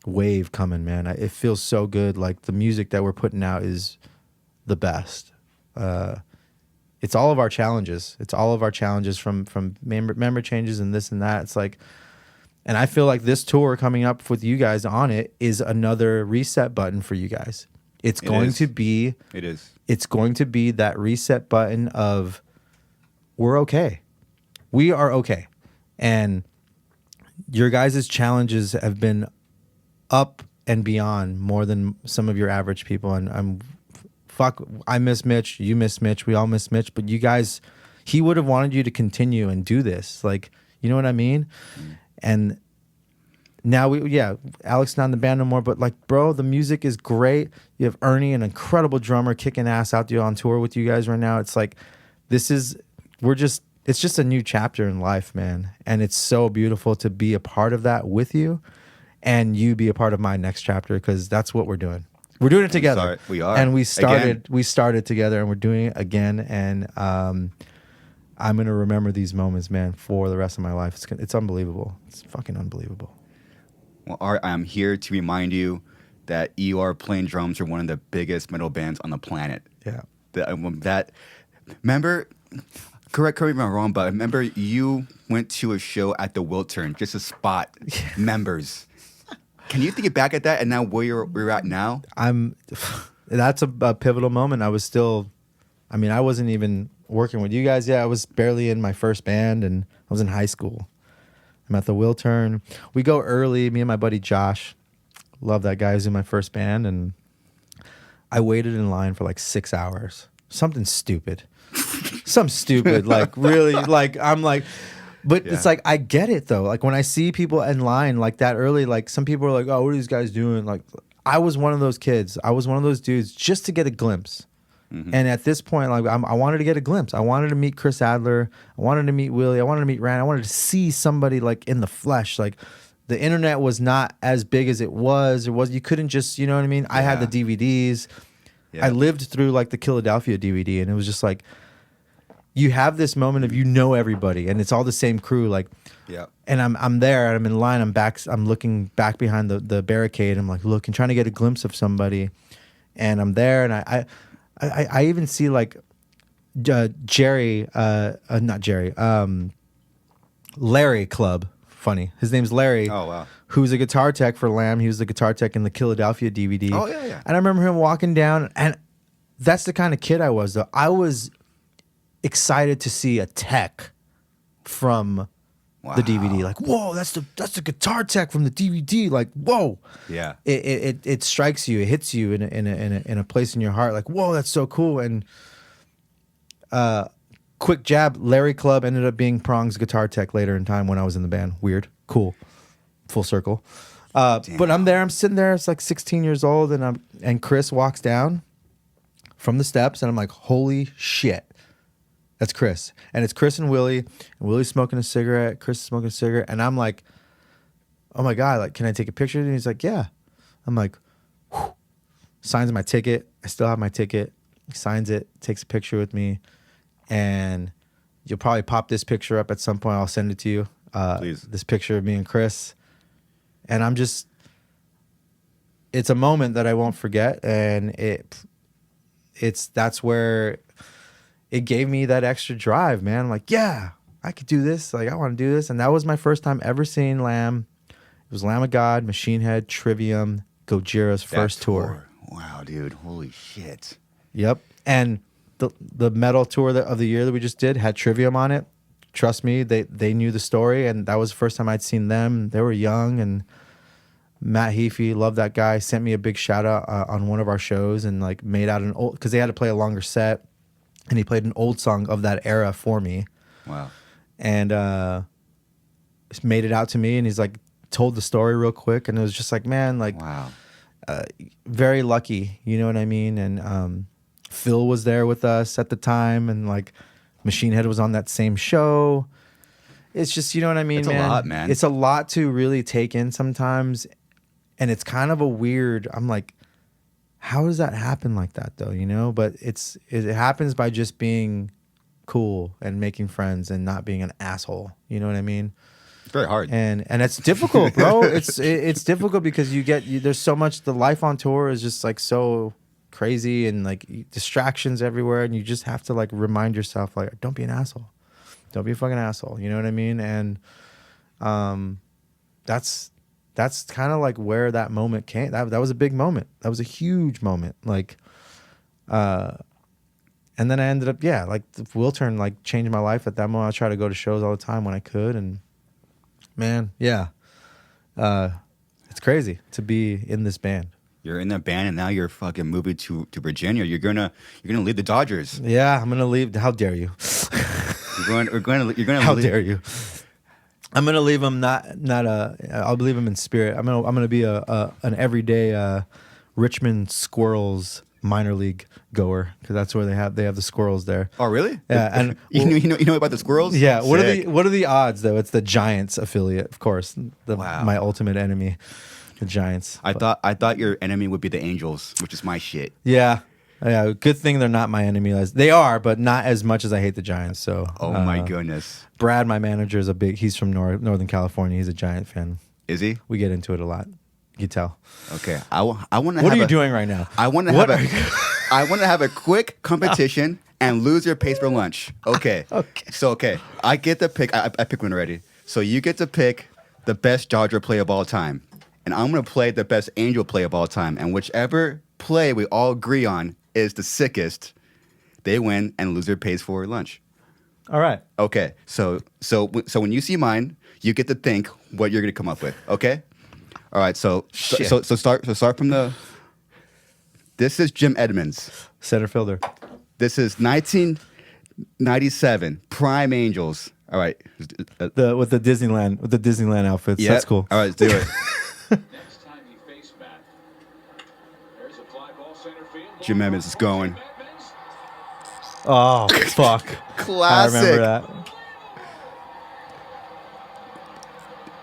wave coming, man. It feels so good. Like, the music that we're putting out is the best. It's all of our challenges. It's all of our challenges from member changes and this and that. It's like, and I feel like this tour coming up with you guys on it is another reset button for you guys. It's going to be that reset button of, we're okay. We are okay. And your guys' challenges have been up and beyond more than some of your average people. And I miss Mitch, you miss Mitch, we all miss Mitch, but you guys, he would have wanted you to continue and do this. Like, you know what I mean? And now Alex not in the band no more, but like, bro, the music is great. You have Ernie, an incredible drummer, kicking ass out there on tour with you guys right now. It's like, it's just a new chapter in life, man. And it's so beautiful to be a part of that with you, and you be a part of my next chapter, because that's what we're doing. We're doing it together. We are. And we started together, and we're doing it again. And I'm going to remember these moments, man, for the rest of my life. It's unbelievable. It's fucking unbelievable. Well, Art, I'm here to remind you that you are playing drums for one of the biggest metal bands on the planet. Yeah. Remember, correct me if I'm wrong, but I remember you went to a show at the Wiltern just to spot members. Can you think back at that and now where you're at now? That's a pivotal moment. I wasn't even working with you guys yet. I was barely in my first band, and I was in high school. I'm at the Will Turn. We go early, me and my buddy Josh. Love that guy. He was in my first band, and I waited in line for like 6 hours. Something stupid. Like really, like I'm like, but it's like, I get it though. Like when I see people in line like that early, like some people are like, oh, what are these guys doing? Like I was one of those kids. I was one of those dudes just to get a glimpse. Mm-hmm. And at this point, like I wanted to get a glimpse. I wanted to meet Chris Adler. I wanted to meet Willie. I wanted to meet Rand. I wanted to see somebody like in the flesh. Like the internet was not as big as it was. You couldn't just, you know what I mean? I had the DVDs. Yeah. I lived through like the Philadelphia DVD, and it was just like, you have this moment of, you know, everybody, and it's all the same crew. Like, and I'm there, and I'm in line. I'm looking back behind the barricade. I'm like looking, trying to get a glimpse of somebody, and I'm there, and I even see like Larry Club. Funny, his name's Larry. Oh wow. Who's a guitar tech for Lamb. He was the guitar tech in the Philadelphia DVD. Oh yeah. And I remember him walking down, and that's the kind of kid I was though. I was excited to see a tech from the DVD. Like, whoa, that's the guitar tech from the DVD. Like, whoa. Yeah. It strikes you. It hits you in a place in your heart. Like, whoa, that's so cool. And quick jab, Larry Club ended up being Prong's guitar tech later in time when I was in the band. Weird. Cool. Full circle. But I'm there. I'm sitting there. It's like 16 years old, and Chris walks down from the steps, and I'm like, holy shit. That's Chris. And it's Chris and Willie. And Willie's smoking a cigarette. Chris is smoking a cigarette. And I'm like, oh my God, like, can I take a picture? And he's like, yeah. I'm like, whew. Signs my ticket. I still have my ticket. He signs it, takes a picture with me. And you'll probably pop this picture up at some point. I'll send it to you. Please. This picture of me and Chris. And it's a moment that I won't forget. And that's where it gave me that extra drive, man. I'm like, yeah, I could do this. Like, I want to do this. And that was my first time ever seeing Lamb. It was Lamb of God, Machine Head, Trivium, Gojira's first tour. Wow, dude. Holy shit. Yep. And the metal tour of the year that we just did had Trivium on it. Trust me, they knew the story, and that was the first time I'd seen them. They were young, and Matt Heafy, love that guy, sent me a big shout out on one of our shows, and like made out an old, because they had to play a longer set. And he played an old song of that era for me. Wow. And made it out to me, and he's like, told the story real quick. And it was just like, man, like, wow. Very lucky. You know what I mean? And Phil was there with us at the time, and like Machine Head was on that same show. It's just, you know what I mean, it's man? A lot, man. It's a lot to really take in sometimes. And it's kind of a weird, I'm like, how does that happen like that though, you know? But it happens by just being cool and making friends and not being an asshole. You know what I mean? It's very hard. And it's difficult, bro. it's difficult because there's so much, the life on tour is just like so crazy and like distractions everywhere, and you just have to like remind yourself, like, don't be an asshole. Don't be a fucking asshole. You know what I mean? And that's kind of like where that moment came. That was a big moment. That was a huge moment. Like, and then I ended up, like the Will Turn like changed my life at that moment. I try to go to shows all the time when I could, and man, it's crazy to be in this band. You're in that band, and now you're fucking moving to Virginia. You're gonna leave the Dodgers. Yeah, I'm gonna leave. How dare you? You're gonna. How dare you? I'm gonna leave them. I'll leave them in spirit. I'm gonna be an everyday Richmond Squirrels minor league goer, because that's where they have the squirrels there. Oh, really? Yeah, and you know about the squirrels? Yeah. Sick. What are the odds though? It's the Giants affiliate, of course. My ultimate enemy, the Giants. I thought your enemy would be the Angels, which is my shit. Yeah. Yeah, good thing they're not my enemy. They are, but not as much as I hate the Giants. So, oh my goodness, Brad, my manager, is he's from Northern California. He's a Giant fan. Is he? We get into it a lot. You can tell. Okay, I want to. What are you doing right now? I want to have a quick competition and lose your pace for lunch. Okay. Okay. So I get to pick. I pick one already. So you get to pick the best Dodger player of all time, and I'm gonna play the best angel play of all time. And whichever play we all agree on is the sickest, they win, and loser pays for lunch. All right. Okay, so when you see mine, you get to think what you're gonna come up with. Okay. All right. So start from the. This is Jim Edmonds, center fielder. This is 1997 Prime Angels. All right. With the Disneyland outfits. Yep. That's cool. All right, let's do it. Next time he faced Matt, there's a fly ball center field. Jim Edmonds is going. Oh fuck! Classic. I remember that.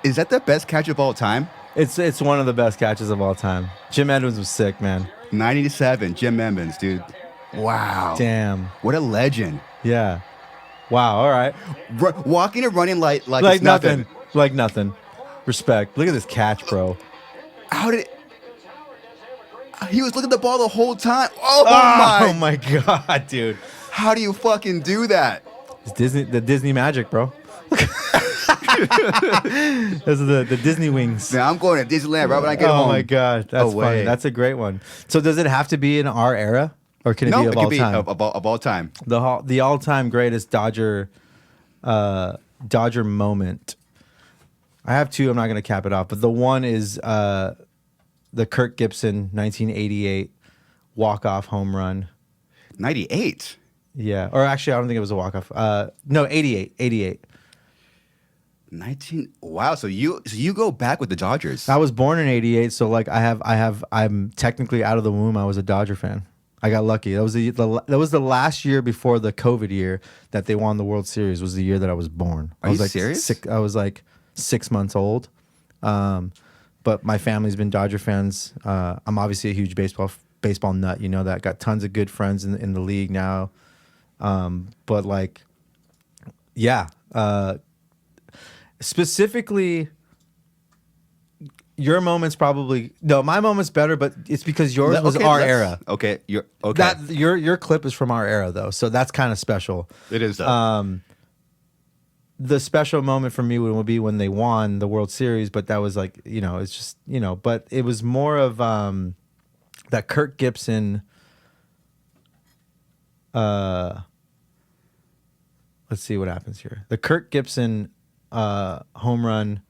Is that the best catch of all time? It's one of the best catches of all time. Jim Edmonds was sick, man. 97 Jim Edmonds, dude. Wow. Damn. What a legend. Yeah. Wow. All right. Walking and running like it's nothing. Like nothing. Respect. Look at this catch, bro. How did he was looking at the ball the whole time? Oh my god, dude. How do you fucking do that? It's the Disney magic, bro. Those are the Disney wings. Now I'm going to Disneyland right when I get home. Oh my god, that's funny. That's a great one. So does it have to be in our era, or can it be of all time? Of all time. The all-time greatest Dodger moment. I have two. I'm not going to cap it off, but the one is the Kirk Gibson 1988 walk-off home run. 98. Yeah, or actually, I don't think it was a walk-off. No, 88. 19. Wow. So you go back with the Dodgers. I was born in 88, so like I'm technically out of the womb. I was a Dodger fan. I got lucky. That was the last year before the COVID year that they won the World Series. Was the year that I was born. Are you serious? I was like 6 months old. But my family's been Dodger fans. I'm obviously a huge baseball nut. You know that. Got tons of good friends in the league now. But like, yeah. Specifically, your moment's probably my moment's better, but it's because yours was our era. Okay, your clip is from our era though, so that's kind of special. It is though. The special moment for me would be when they won the World Series, but that was like it's just but it was more of that Kirk Gibson. Let's see what happens here. The Kirk Gibson home run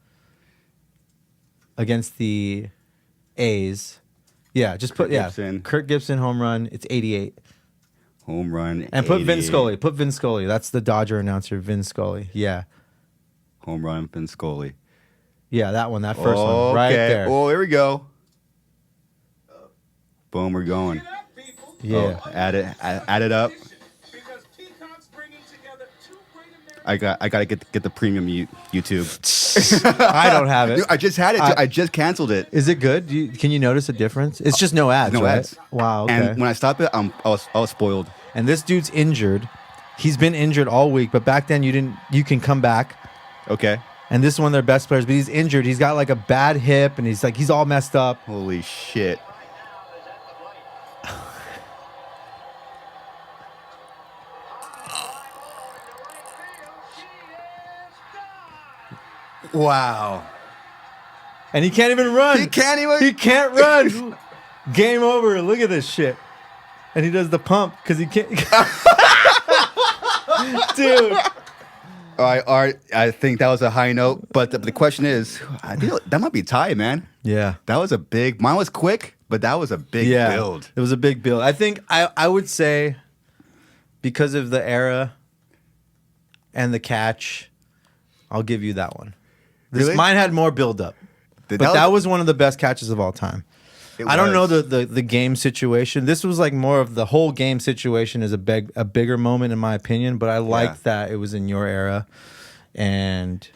against the A's. Yeah, just put Gibson. Kirk Gibson home run. It's 88. Home run. And put Vin Scully. Put Vin Scully. That's the Dodger announcer, Vin Scully. Yeah. Home run, Vin Scully. Yeah, that one. That first one. Right there. Oh, here we go. Boom, we're going. Yeah. Oh, add it up. I gotta get the premium YouTube. I don't have it. Dude, I just had it. I just canceled it. Is it good? Can you notice a difference? It's just no ads. No right? ads. Wow. Okay. And when I stopped it, I was spoiled. And this dude's injured. He's been injured all week, but back then you can come back. Okay. And this is one of their best players, but he's injured. He's got like a bad hip, and he's all messed up. Holy shit. Wow. And he can't even run. He can't run. Game over. Look at this shit. And he does the pump because he can't. Dude. All right, Art, I think that was a high note, but the question is, I think that might be tied, man. Yeah. That was mine was quick, but that was a big build. It was a big build. I think I would say because of the era and the catch, I'll give you that one. Really? Mine had more build up. But that was one of the best catches of all time. I don't know the game situation. This was like more of the whole game situation is a bigger moment in my opinion, but I like that it was in your era. And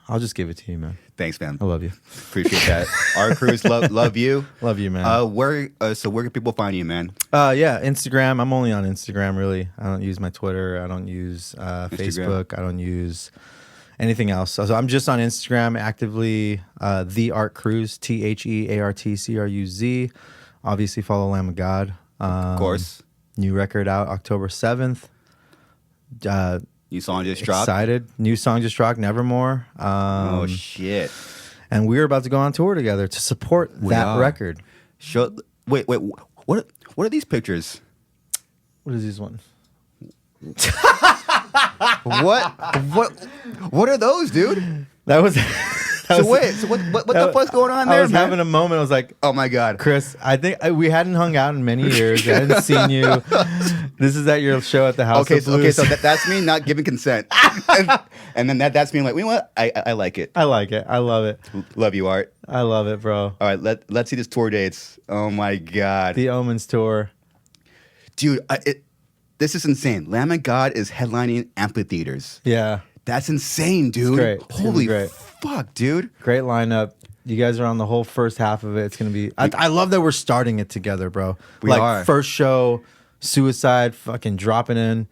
I'll just give it to you, man. Thanks, man. I love you. Appreciate that. Our Cruz, love you. Love you, man. Where can people find you, man? Yeah, Instagram. I'm only on Instagram, really. I don't use my Twitter. I don't use Facebook. I don't use anything else. So I'm just on Instagram actively. The Art Cruz, TheArtCruz. Obviously, follow Lamb of God. Of course. New record out October 7th. New song just dropped. Excited. New song just dropped. Nevermore. Oh shit. and we were about to go on tour together to support that record. Wait, what are these pictures? What is this one? What are those, dude? That was. So what the fuck's going on there, I was man? having a moment. I was like, oh my God, Chris, I think we hadn't hung out in many years. I hadn't seen you. This is at your show at the House of Blues. So that's me not giving consent, and then that's me like, you know what? I like it. I like it. I love it. Love you, Art. I love it, bro. All right, let's see this tour dates. Oh my God, The OMENS tour, dude. This is insane. Lamb of God is headlining amphitheaters. yeah, That's insane, dude. It's great. It's gonna be Holy great. fuck, dude. Great lineup. You guys are on the whole first half of it. It's gonna be. I love that we're starting it together, bro. We are. First show, Suicide, fucking dropping in.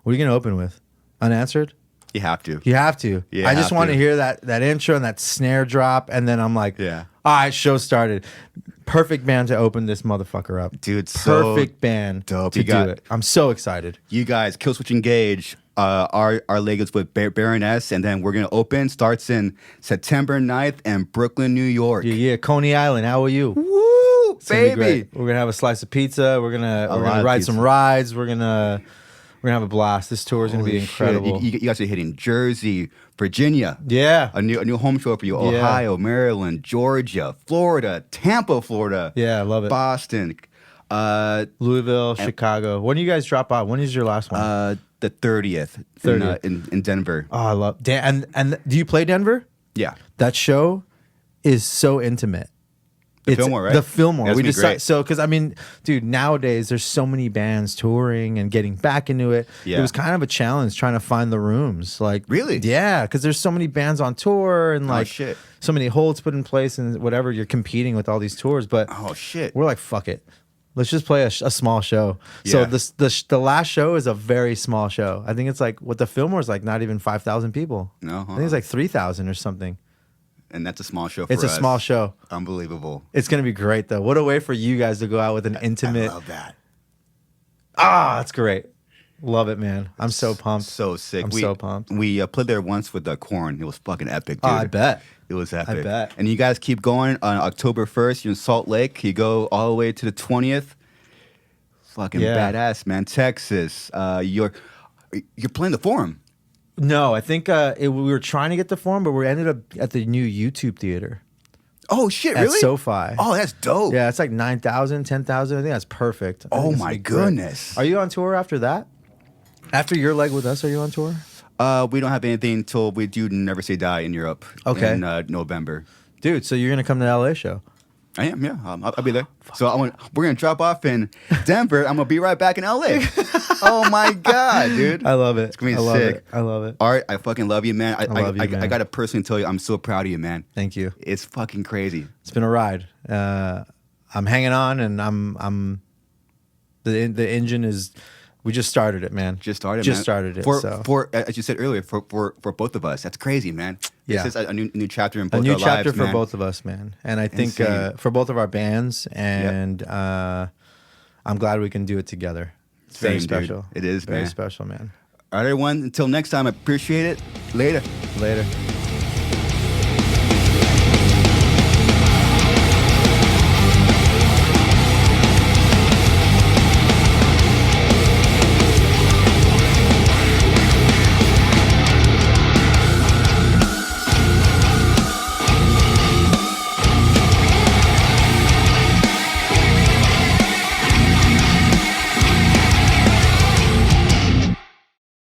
What are you gonna open with? Unanswered. You have to. You have to. You I just have want to to. hear that intro and that snare drop, and then I'm like, Yeah. all right, show started. Perfect band to open this motherfucker up, Dude, so Perfect band dope. to You do got- it. I'm so excited. You guys, Killswitch Engage. Our leg is with Baroness, and then we're gonna open. Starts in September 9th in Brooklyn, New York. Yeah, Coney Island. How are you? Woo, It's gonna be baby. great. We're gonna have a slice of pizza. We're lot gonna of ride pizza. some rides. We're gonna have a blast. This tour is gonna be Holy shit. incredible. You guys are hitting Jersey, Virginia. Yeah, A new home show for you. Ohio, Maryland, Georgia, Florida, Tampa, Florida. yeah, I love it. Boston. Louisville, Chicago. When do you guys drop out? When is your last one? The 30th, 30th. In Denver. Oh, I love and do you play Denver? Yeah. That show is so intimate. The Fillmore, right? The Fillmore. That's We gonna be great. so because I mean, dude, nowadays there's so many bands touring and getting back into it. Yeah. It was kind of a challenge trying to find the rooms. Like Really? Yeah, because there's so many bands on tour and like shit. so many holds put in place and whatever. You're competing with all these tours, but Oh shit. we're like, fuck it. Let's just play a small show. So Yeah. the last show is a very small show. I think it's like what the Fillmore is like, not even 5,000 people. No, I think it's like 3,000 or something. And that's a small show for It's us. a small show. Unbelievable. It's gonna be great though. What a way for you guys to go out with an intimate. I love that. That's great. Love it, man. I'm so pumped. So sick. I'm so pumped. We played there once with the Corn. It was fucking epic, dude. Oh, I bet. It was epic. bet. And you guys keep going on October 1st. You're in Salt Lake. You go all the way to the 20th. Fucking Yeah. badass, man. Texas. You're playing the Forum. No, I think we were trying to get the Forum, but we ended up at the new YouTube theater Oh shit! at Really? SoFi. Oh, that's dope. Yeah, it's like 9,000, 10,000. I think that's perfect. I think Oh it's my gonna be great. goodness. Are you on tour after that? After your leg with us, are you on tour? We don't have anything until we do Never Say Die in Europe. Okay. In November. Dude, so you're gonna come to the LA show? I am, yeah. I'll be there. So we're gonna drop off in Denver. I'm gonna be right back in LA. Oh my god, dude! I love it. It's gonna be I love sick. it. I love it. Art, I fucking love you, man. I love you, man. I gotta personally tell you, I'm so proud of you, man. Thank you. It's fucking crazy. It's been a ride. I'm hanging on, and I'm the engine is. We just started it, man. Just started, Just man. started it. For as you said earlier, for both of us. That's crazy, man. Yeah. This is a new chapter in both a new our chapter lives, for man. both of us, man. And I think Insane. for both of our bands, and I'm glad we can do it together. It's very Same, dude. special. It is, very man. special, man. All right, everyone. Until next time, I appreciate it. Later. Later.